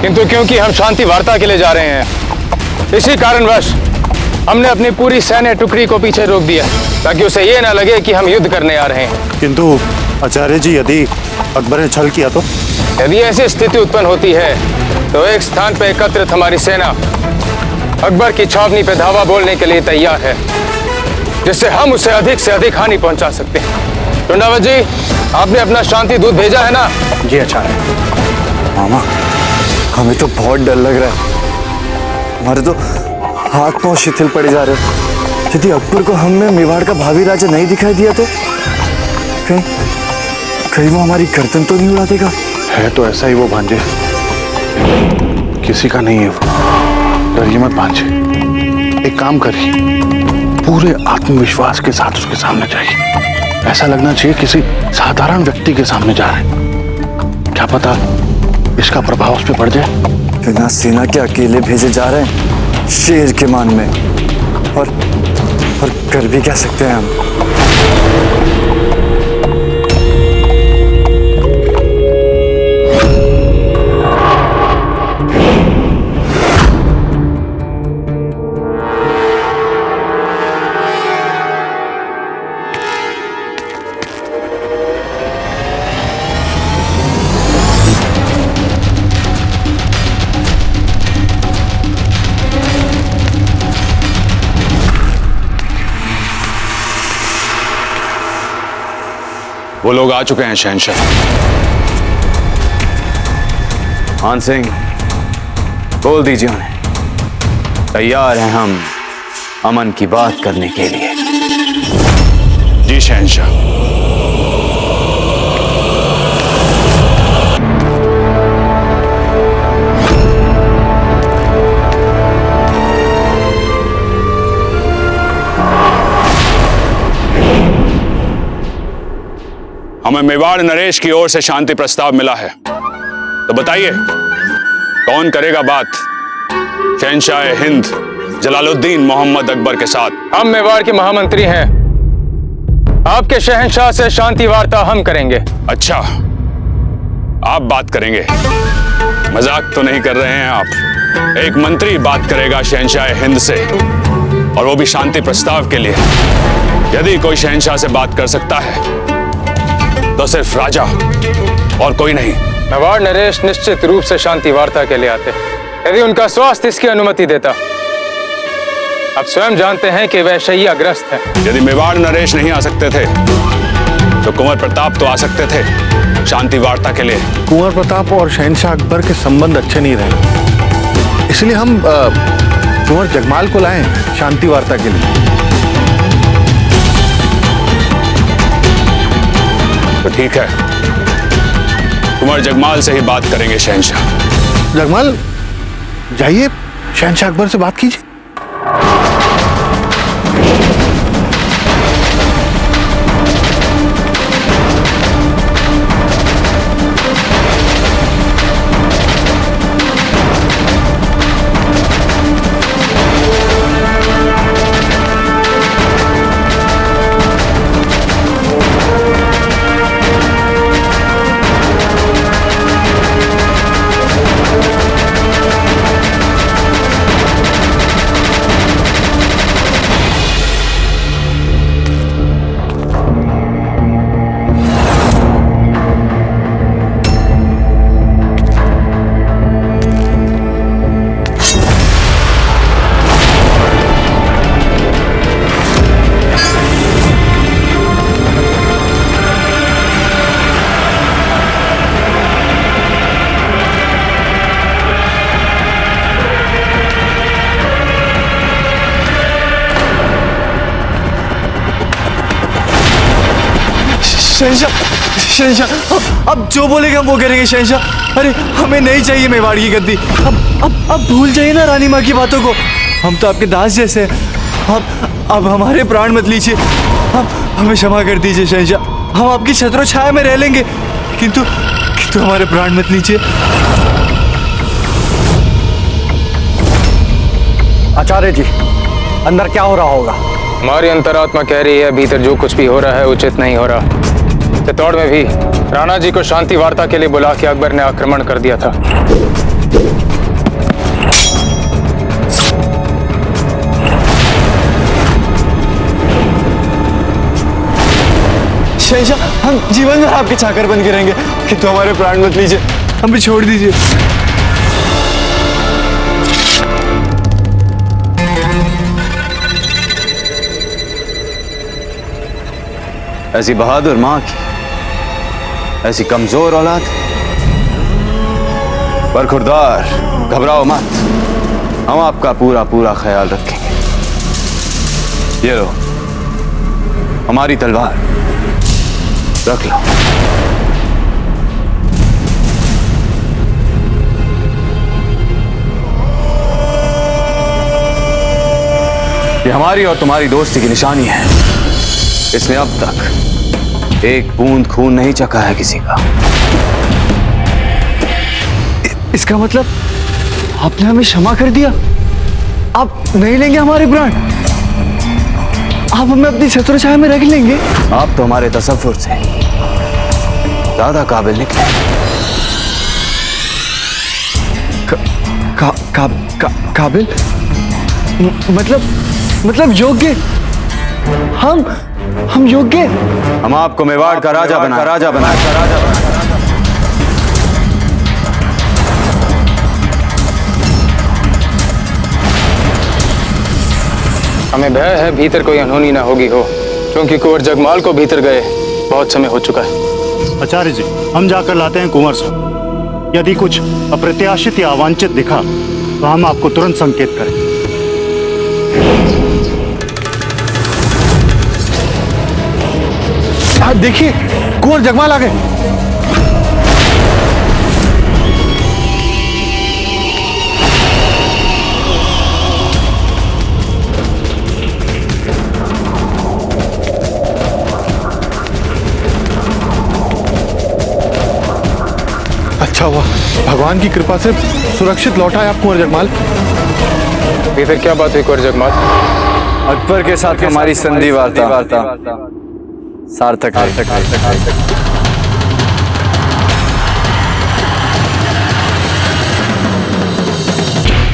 Speaker 15: किंतु क्योंकि हम शांति वार्ता के लिए जा रहे हैं, इसी कारणवश हमने अपनी पूरी सैन्य टुकड़ी को पीछे रोक दिया, ताकि उसे ये ना लगे कि हम युद्ध करने आ रहे हैं।
Speaker 17: किंतु आचार्य जी, यदि अकबर ने छल किया तो?
Speaker 15: यदि ऐसी स्थिति उत्पन्न होती है तो एक स्थान पर एकत्रित हमारी सेना अकबर की छावनी पे धावा बोलने के लिए तैयार है, जिससे हम उसे अधिक से अधिक हानि पहुंचा सकते हैं। टुंडावत जी, आपने अपना शांति दूत भेजा है ना?
Speaker 17: जी आचार्य।
Speaker 12: मामा, हमें तो बहुत डर लग रहा है, हमारे तो हाथ पांव शिथिल पड़े जा रहे। यदि अकबर को हमने मेवाड़ का भावी राजा नहीं दिखाई दिया तो कहीं वो हमारी गर्दन तो नहीं उड़ा देगा?
Speaker 17: है तो ऐसा ही वो भांजे, किसी का नहीं है वो। डरिए मत भांजे, एक काम करिए, पूरे आत्मविश्वास के साथ उसके सामने जाइए। ऐसा लगना चाहिए किसी साधारण व्यक्ति के सामने जा रहे हैं। क्या पता
Speaker 12: इसका प्रभाव उस पर पड़ जाए।
Speaker 13: बिना सेना के अकेले भेजे जा रहे हैं शेर के मान में, और कर भी क्या सकते हैं हम।
Speaker 8: वो लोग आ चुके हैं शहंशाह।
Speaker 3: मान सिंह, बोल दीजिए उन्हें, तैयार हैं हम अमन की बात करने के लिए।
Speaker 8: जी शहंशाह। हमें मेवाड़ नरेश की ओर से शांति प्रस्ताव मिला है, तो बताइए कौन करेगा बात शहंशाह हिंद जलालुद्दीन मोहम्मद अकबर के साथ?
Speaker 15: हम मेवाड़ के महामंत्री हैं, आपके शहंशाह से शांति वार्ता हम करेंगे।
Speaker 8: अच्छा, आप बात करेंगे? मजाक तो नहीं कर रहे हैं आप? एक मंत्री बात करेगा शहंशाह हिंद से, और वो भी शांति प्रस्ताव के लिए। यदि कोई शहंशाह से बात कर सकता है तो सिर्फ राजा और कोई नहीं।
Speaker 15: मेवाड़ नरेश निश्चित रूप से शांति वार्ता के लिए आते, यदि उनका स्वास्थ्य इसकी अनुमति देता। आप स्वयं जानते हैं कि वह शैय्याग्रस्त हैं।
Speaker 8: यदि मेवाड़ नरेश नहीं आ सकते थे तो कुंवर प्रताप तो आ सकते थे शांति वार्ता के लिए।
Speaker 12: कुंवर प्रताप और शहंशाह अकबर के संबंध अच्छे नहीं रहे, इसलिए हम कुंवर जगमाल को लाएं शांति वार्ता के लिए।
Speaker 8: तो ठीक है, कुंवर जगमाल से ही बात करेंगे शहंशाह।
Speaker 12: जगमाल जाइए, शहंशाह अकबर से बात कीजिए।
Speaker 13: शहंशाह, अब जो बोलेंगे हम वो करेंगे शहंशाह। अरे हमें नहीं चाहिए मेवाड़ की गद्दी। अब भूल जाइए ना रानी माँ की बातों को। हम तो आपके दास जैसे हैं। अब हमारे प्राण मत लीजिए। अब हमें क्षमा कर दीजिए शहंशाह। हम आपकी छत्रों छाया में रह लेंगे, किंतु हमारे प्राण मत लीजिए।
Speaker 10: आचार्य जी, अंदर क्या हो रहा होगा?
Speaker 15: हमारी अंतरात्मा कह रही है भीतर जो कुछ भी हो रहा है उचित नहीं हो रहा। चित्तौड़ में भी राणा जी को शांति वार्ता के लिए बुला के अकबर ने आक्रमण कर दिया था।
Speaker 13: शहंशाह, हम जीवन भर आपके चाकर बन के रहेंगे, किंतु हमारे प्राण मत लीजिए। हमें छोड़ दीजिए।
Speaker 3: ऐसी बहादुर माँ की ऐसी कमजोर औलाद, पर खुरदार घबराओ मत, हम आपका पूरा पूरा ख्याल रखेंगे। ये लो हमारी तलवार, रख लो। ये हमारी और तुम्हारी दोस्ती की निशानी है। इसने अब तक एक बूंद खून नहीं चखा है किसी का।
Speaker 12: इसका मतलब आपने हमें क्षमा कर दिया? आप नहीं लेंगे हमारे प्राण? आप हमें अपनी छत्रछाया में रख लेंगे?
Speaker 3: आप तो हमारे तसव्वुर से ज्यादा काबिल निकले।
Speaker 12: काबिल? मतलब योग्य? हम योग्य?
Speaker 3: हम आपको मेवाड़ का राजा बना
Speaker 15: हमें भय है भीतर कोई अनहोनी ना होगी हो, क्योंकि कुंवर जगमाल को भीतर गए बहुत समय हो चुका है।
Speaker 17: आचार्य जी, हम जाकर लाते हैं कुंवर साहब। यदि कुछ अप्रत्याशित या अवांछित दिखा तो हम आपको तुरंत संकेत करें।
Speaker 12: देखिए, कुंवर जगमाल आ गए। अच्छा हुआ, भगवान की कृपा से सुरक्षित लौटा है आप कुंवर जगमाल।
Speaker 15: भीतर क्या बात हुई कुंवर जगमाल?
Speaker 3: अकबर के साथ हमारी संधि वार्ता सार्थक है।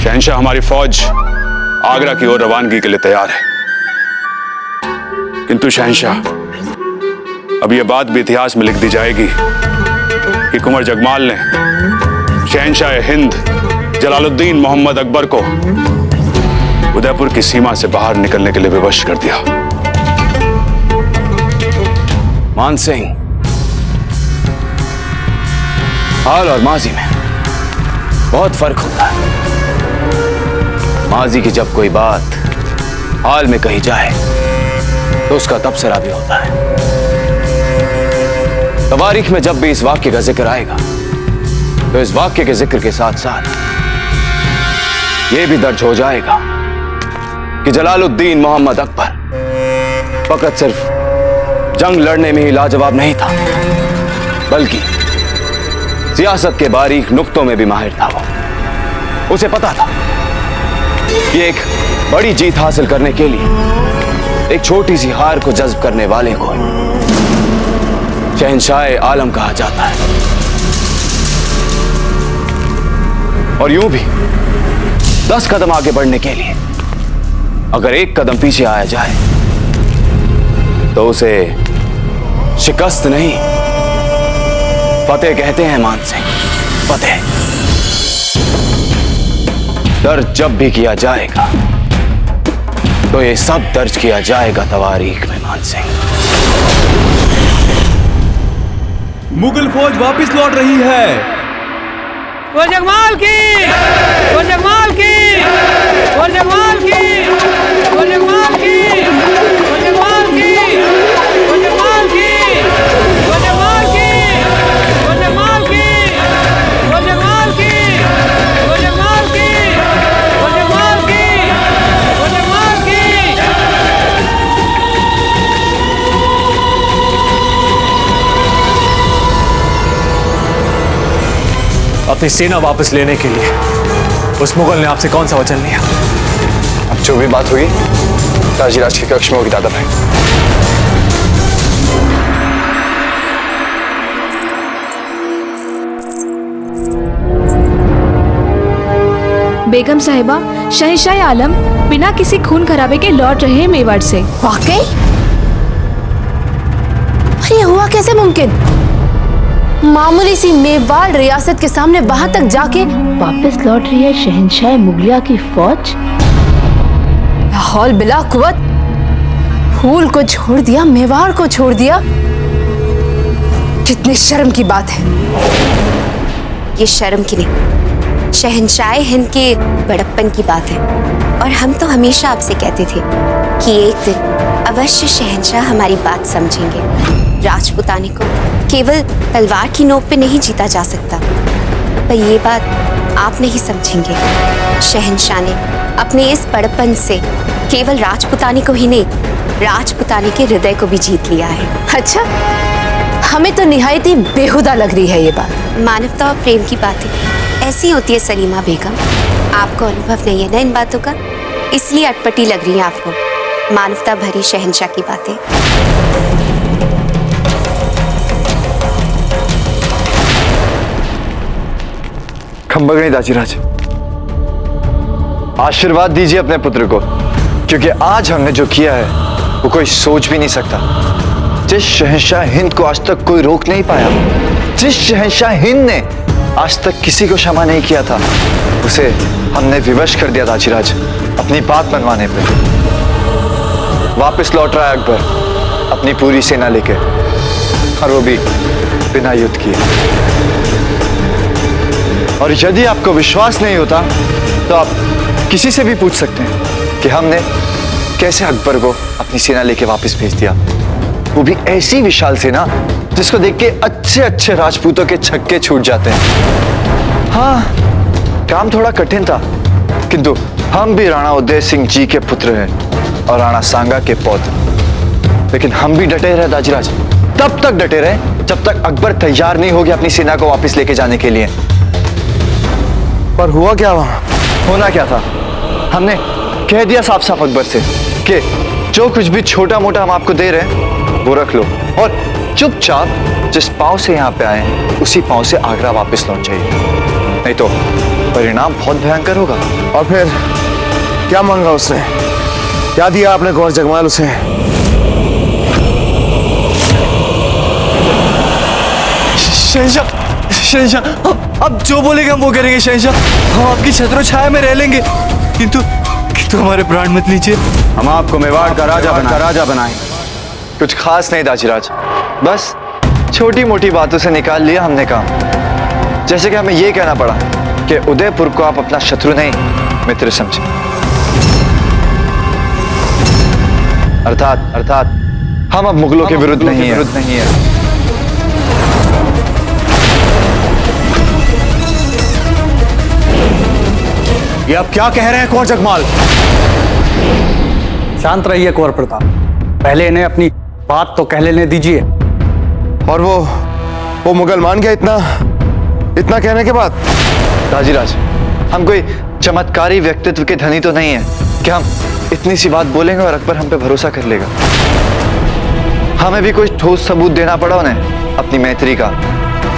Speaker 8: शहंशाह, हमारी फौज आगरा की ओर रवानगी के लिए तैयार है। किंतु शहंशाह, अब यह बात भी इतिहास में लिख दी जाएगी कि कुंवर जगमाल ने शहंशाह हिंद जलालुद्दीन मोहम्मद अकबर को उदयपुर की सीमा से बाहर निकलने के लिए विवश कर दिया।
Speaker 3: मान सिंह, हाल और माजी में बहुत फर्क होता है। माजी की जब कोई बात हाल में कही जाए तो उसका तबसरा भी होता है। तवारीख में जब भी इस वाक्य का जिक्र आएगा तो इस वाक्य के जिक्र के साथ साथ यह भी दर्ज हो जाएगा कि जलालुद्दीन मोहम्मद अकबर फकत सिर्फ जंग लड़ने में ही लाजवाब नहीं था, बल्कि सियासत के बारीक नुक्तों में भी माहिर था। वो उसे पता था कि एक बड़ी जीत हासिल करने के लिए एक छोटी सी हार को जज्ब करने वाले को शहंशाह आलम कहा जाता है। और यूं भी 10 कदम आगे बढ़ने के लिए अगर एक कदम पीछे आया जाए तो उसे शिकस्त नहीं, फतेह कहते हैं। मान सिंह, फतेह। दर्ज जब भी किया जाएगा तो ये सब दर्ज किया जाएगा तवारीख में। मान सिंह,
Speaker 16: मुगल फौज वापस लौट रही है।
Speaker 14: वो जगमाल की, वो जगमाल की, वो जगमाल की, वो जगमाल की, वो जगमाल की, वो जगमाल की, वो जगमाल की, वो जगमाल की, वो जगमाल की, वो जगमाल की, वो जगमाल की, वो जगमाल की।
Speaker 10: अपनी सेना वापस लेने के लिए उस मुगल ने आपसे कौन सा वचन लिया?
Speaker 9: अब जो भी बात हुई ताजीराज के कक्ष में होगी दादा भाई।
Speaker 5: बेगम साहिबा, शहंशाह आलम बिना किसी खून खराबे के लौट रहे हैं मेवाड़ से।
Speaker 1: वाकई? ये हुआ कैसे मुमकिन? मामूली सी मेवाड़ रियासत के सामने वहां तक जाके
Speaker 19: वापस लौट रही है शहंशाह मुगलिया की फौज।
Speaker 1: लाहौल बिला कुवत, फूल को छोड़ दिया, मेवाड़ को छोड़ दिया। कितनी शर्म की बात है।
Speaker 6: ये शर्म की नहीं, शहंशाह हिंद के बड़प्पन की बात है। और हम तो हमेशा आपसे कहते थे कि एक दिन अवश्य शहंशाह हमारी बात समझेंगे। राजपुताने को केवल तलवार की नोक पे नहीं जीता जा सकता, पर ये बात आप नहीं समझेंगे। शहंशाह ने अपने इस बड़प्पन से केवल राजपुताने को ही नहीं, राजपुताने के हृदय को भी जीत लिया है।
Speaker 1: अच्छा, हमें तो निहायत ही बेहुदा लग रही है ये बात।
Speaker 6: मानवता और प्रेम की बातें
Speaker 20: ऐसी होती है सलीमा बेगम, आपको अनुभव नहीं है ना इन बातों का, इसलिए अटपटी लग रही है आपको मानवता भरी शहंशाह की बातें।
Speaker 12: खंबगणी दाजीराज, आशीर्वाद दीजिए अपने पुत्र को, क्योंकि आज हमने जो किया है वो कोई सोच भी नहीं सकता। जिस शहंशाह हिंद को आज तक कोई रोक नहीं पाया, जिस शहंशाह हिंद ने आज तक किसी को क्षमा नहीं किया था, उसे हमने विवश कर दिया दाजीराज अपनी बात मनवाने पे। वापस लौट रहा है अकबर अपनी पूरी सेना लेके, और वो भी बिना युद्ध किए। और यदि आपको विश्वास नहीं होता तो आप किसी से भी पूछ सकते हैं कि हमने कैसे अकबर को अपनी सेना लेके वापस भेज दिया, वो भी ऐसी विशाल सेना जिसको देख के अच्छे अच्छे राजपूतों के छक्के छूट जाते हैं। हाँ, काम थोड़ा कठिन था, किंतु हम भी राणा उदय सिंह जी के पुत्र हैं और राणा सांगा के पौत्र। लेकिन हम भी डटे रहे दाजीराज, तब तक डटे रहे जब तक अकबर तैयार नहीं हो गया अपनी सेना को वापस लेके जाने के लिए। पर हुआ क्या वहां? होना क्या था, हमने कह दिया साफ साफ अकबर से कि जो कुछ भी छोटा मोटा हम आपको दे रहे हैं वो रख लो, और चुपचाप जिस पांव से यहाँ पे आए हैं उसी पांव से आगरा वापस लौट जाइए, नहीं तो परिणाम बहुत भयंकर होगा।
Speaker 14: और फिर क्या मांगा उसने? क्या दिया आपने कुंवर जगमाल उसे?
Speaker 12: शहंशाह, शहंशाह, अब जो बोलेगा हम वो करेंगे शहंशाह। हम आपकी छत्र छाया में रह लेंगे, किंतु हमारे प्राण मत लीजिए।
Speaker 3: हम आपको मेवाड़ का राजा बनाएं।
Speaker 12: कुछ खास नहीं दाजीराज, बस छोटी मोटी बातों से निकाल लिया हमने काम। जैसे कि हमें ये कहना पड़ा कि उदयपुर को आप अपना शत्रु नहीं मित्र समझे, अर्थात हम अब मुगलों के विरुद्ध नहीं है।
Speaker 14: ये आप क्या कह रहे हैं कुंवर जगमाल?
Speaker 21: शांत रहिए कुंवर प्रताप, पहले इन्हें अपनी बात तो कह लेने दीजिए।
Speaker 14: और वो मुगल मान गया इतना कहने के बाद?
Speaker 12: दाजीराज, हम कोई चमत्कारी व्यक्तित्व के धनी तो नहीं है कि हम इतनी सी बात बोलेंगे और अकबर हम पे भरोसा कर लेगा। हमें भी कोई ठोस सबूत देना पड़ा उन्हें अपनी मैत्री का।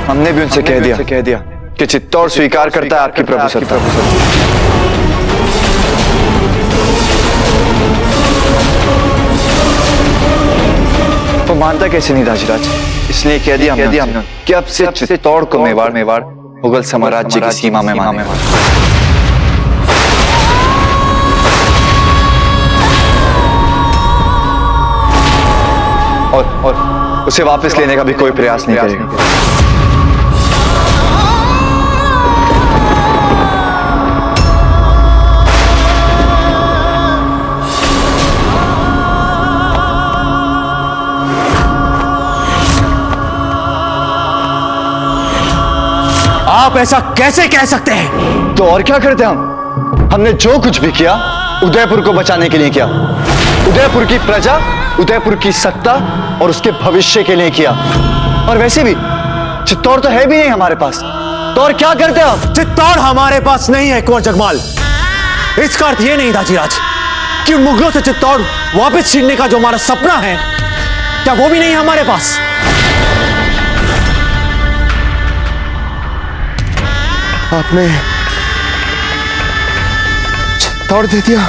Speaker 12: हमने भी उनसे कह दिया कि चित्तौड़ स्वीकार करता है आपकी प्रभुसत्ता। तो मानता कैसे नहीं दाजीराज, इसलिए कह दिया हमने कि अब से चित्तौड़ को मेवाड़ मुगल साम्राज्य की सीमा में माने। और उसे वापस लेने का भी कोई प्रयास नहीं करेगा।
Speaker 14: आप ऐसा कैसे कह सकते हैं?
Speaker 12: तो और क्या करते हम? हमने जो कुछ भी किया उदयपुर को बचाने के लिए किया, उदयपुर की प्रजा, उदयपुर की सत्ता और उसके भविष्य के लिए किया। और वैसे भी चित्तौड़ तो है भी नहीं हमारे पास, तो और क्या करते हम?
Speaker 14: चित्तौड़ हमारे पास नहीं है कुंवर जगमाल। इसका अर्थ यह नहीं दाजीराज कि मुगलों से चित्तौड़ वापस छीनने का जो हमारा सपना है, क्या वो भी नहीं है हमारे पास? आपने चित्तौड़ दे दिया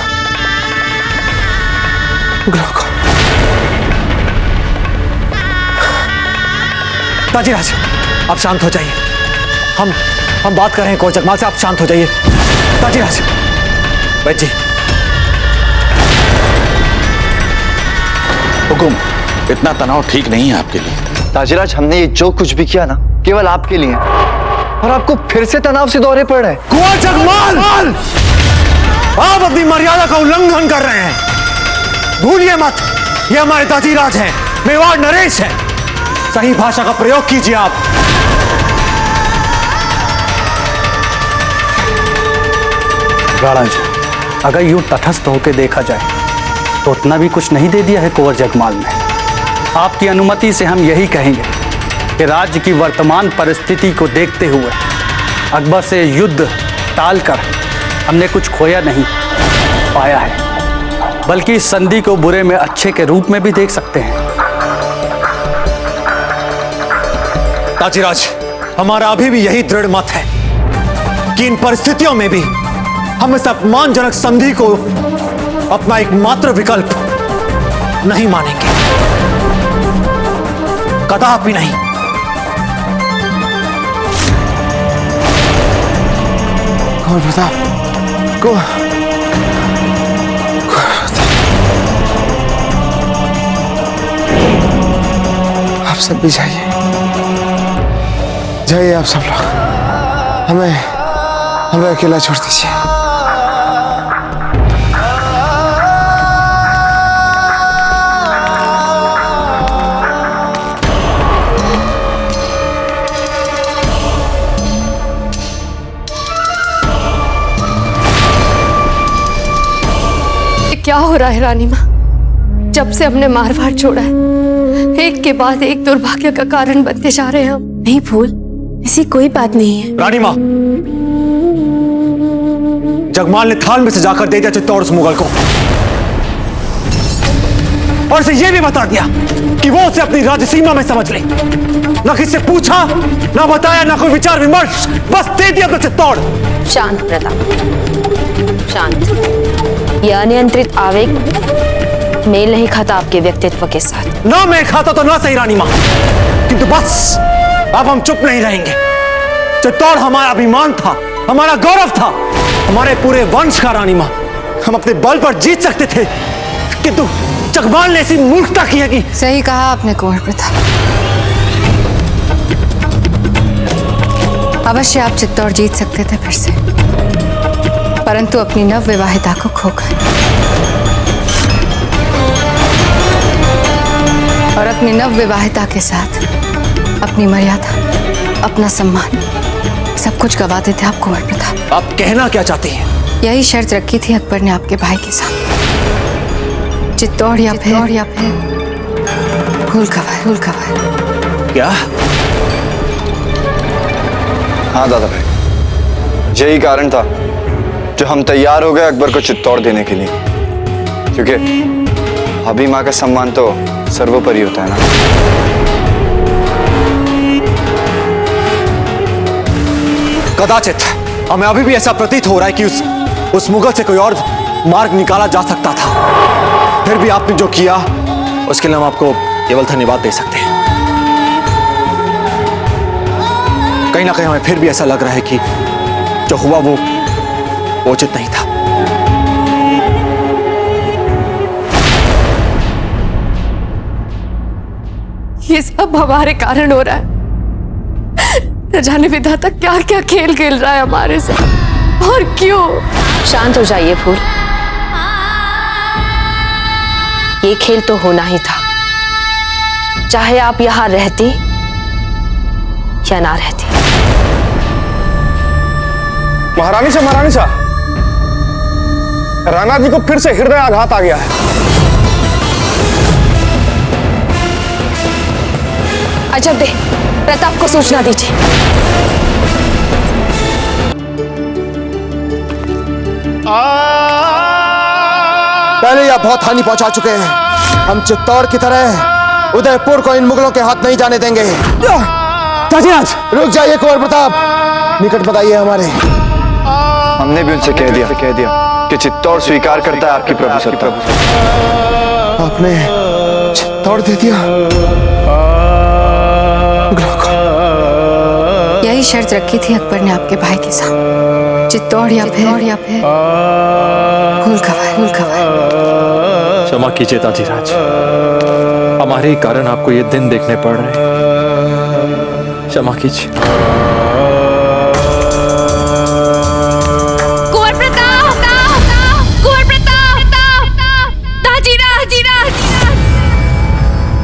Speaker 14: मुगलों को। दाजीराज, आप शांत हो जाइए। हम बात कर रहे हैं कुंवर जगमाल से, आप शांत हो जाइए। दाजीराज, बैठ जी।
Speaker 22: हुकुम, इतना तनाव ठीक नहीं है आपके लिए।
Speaker 12: दाजीराज, हमने ये जो कुछ भी किया ना केवल आपके लिए, और आपको फिर से तनाव से दौरे पड़ रहे हैं।
Speaker 14: कुंवर जगमाल, आप अपनी मर्यादा का उल्लंघन कर रहे हैं। भूलिए मत, ये हमारे दाजीराज हैं, मेवाड़ नरेश हैं। सही भाषा का प्रयोग कीजिए आप।
Speaker 21: राणा जी, अगर यूं तटस्थ होकर देखा जाए तो उतना भी कुछ नहीं दे दिया है कुंवर जगमाल ने। आपकी अनुमति से हम यही कहेंगे कि राज्य की वर्तमान परिस्थिति को देखते हुए अकबर से युद्ध टालकर हमने कुछ खोया नहीं पाया है, बल्कि इस संधि को बुरे में अच्छे के रूप में भी देख सकते हैं।
Speaker 2: ताजीराज, हमारा अभी भी यही दृढ़ मत है कि इन परिस्थितियों में भी हम इस अपमानजनक संधि को अपना एकमात्र विकल्प नहीं मानेंगे, कदापि नहीं।
Speaker 12: कुंवर प्रताप, आप सब भी जाइए, जाइए आप सब लोग, हमें अकेला छोड़ दीजिए।
Speaker 18: क्या हो रहा है रानी माँ? जब से हमने मारवाड़ छोड़ा है, एक के बाद एक दुर्भाग्य का कारण बनते जा रहे हैं हम।
Speaker 1: नहीं फूल, ऐसी कोई बात नहीं है।
Speaker 2: रानी माँ, जगमाल ने थाल में से जाकर दे दिया चित्तौड़ उस मुगल को, और उसे यह भी बता दिया कि वो उसे अपनी राज्य सीमा में समझ ले। ना किससे पूछा, ना बताया, ना कोई विचार विमर्श, बस दे दिया तो चित्तौड़।
Speaker 6: शांत प्रताप, शांत। यह अनियंत्रित आवेग मेल नहीं खाता आपके व्यक्तित्व के साथ।
Speaker 2: ना मैं खाता तो ना सही रानी माँ, किंतु बस अब हम चुप नहीं रहेंगे। चित्तौड़ हमारा अभिमान था, हमारा गौरव था, हमारे पूरे वंश का रानी माँ। हम अपने बल पर जीत सकते थे, किंतु जगमाल ने ऐसी मूर्खता की है कि।
Speaker 18: सही कहा आपने कुंवर प्रताप। अवश्य आप चित्तौड़ जीत सकते थे फिर से, परंतु अपनी नव विवाहिता को खोकर और अपनी नव विवाहिता के साथ अपनी मर्यादा, अपना सम्मान, सब कुछ गवा देते आप कुंवर प्रताप।
Speaker 2: आप कहना क्या चाहती हैं?
Speaker 18: यही शर्त रखी थी अकबर ने आपके भाई के साथ, चित्तौड़ या फिर फूल कवर।
Speaker 2: क्या?
Speaker 4: हाँ दादा भाई, यही कारण था जो हम तैयार हो गए अकबर को चित्तौड़ देने के लिए, क्योंकि अभी माँ का सम्मान तो सर्वोपरि होता है ना।
Speaker 2: कदाचित हमें अभी भी ऐसा प्रतीत हो रहा है कि उस मुगल से कोई और मार्ग निकाला जा सकता था। फिर भी आपने जो किया उसके लिए हम आपको केवल धन्यवाद दे सकते हैं। कहीं ना कहीं हमें फिर भी ऐसा लग रहा है कि जो हुआ वो उचित नहीं था।
Speaker 18: ये सब हमारे कारण हो रहा है। न जाने विधाता क्या क्या खेल खेल रहा है हमारे साथ, और क्यों।
Speaker 6: शांत हो जाइए फूल, ये खेल तो होना ही था, चाहे आप यहां रहती या ना रहती।
Speaker 23: महारानी सा, राणा जी को फिर से हृदय आघात आ गया है।
Speaker 6: अजब दे, प्रताप को सूचना दीजिए।
Speaker 12: पहले यह बहुत हानि पहुंचा चुके हैं। हम चित्तौड़ की तरह उदयपुर को इन मुगलों के हाथ नहीं जाने देंगे।
Speaker 2: ताजीराज,
Speaker 12: रुक जाइए कुंवर प्रताप, निकट बताइए हमारे।
Speaker 4: हमने भी उनसे कह दिया कि चित्तौड़ स्वीकार करता है आपकी प्रभुसत्ता।
Speaker 12: आपने चित्तौड़ दे दिया?
Speaker 18: यही शर्त रखी थी अकबर ने आपके भाई के साथ, चित्तौड़ या फिर फूल कवर।
Speaker 10: क्षमा कीजिए ताजीराज, हमारे ही कारण आपको ये दिन देखने पड़ रहे हैं। क्षमा कीजिए।
Speaker 5: कुंवर प्रताप, कुंवर प्रताप, ताजीराज,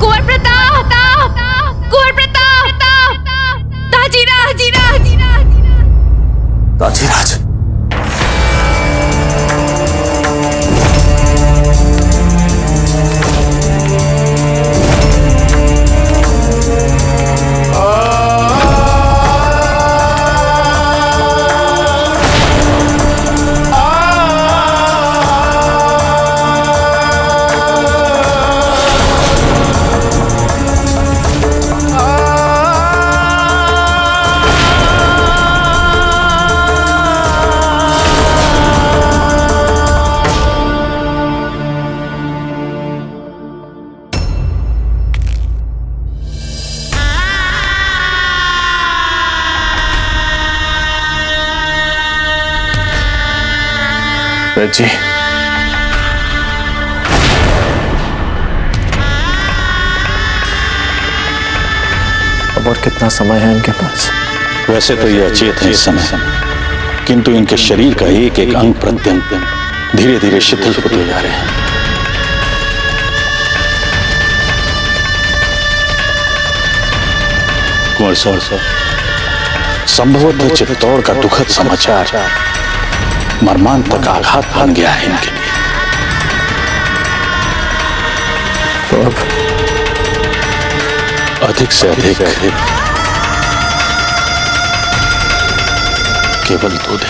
Speaker 5: कुंवर प्रताप, कुंवर प्रताप, ताजीराज।
Speaker 2: ताजीराज,
Speaker 22: सेठ जी।
Speaker 10: अब और कितना समय है इनके पास?
Speaker 22: वैसे तो ये अचेत है इस समय, किंतु इनके शरीर का एक एक अंग प्रत्यंग धीरे धीरे शिथिल होते जा रहे हैं। कुंवर साहब, संभवतः चित्तौड़ का दुखद समाचार मर्मांतक आघात बन गया है इनके लिए।
Speaker 10: तो अब
Speaker 22: अधिक से अधिक केवल दूध।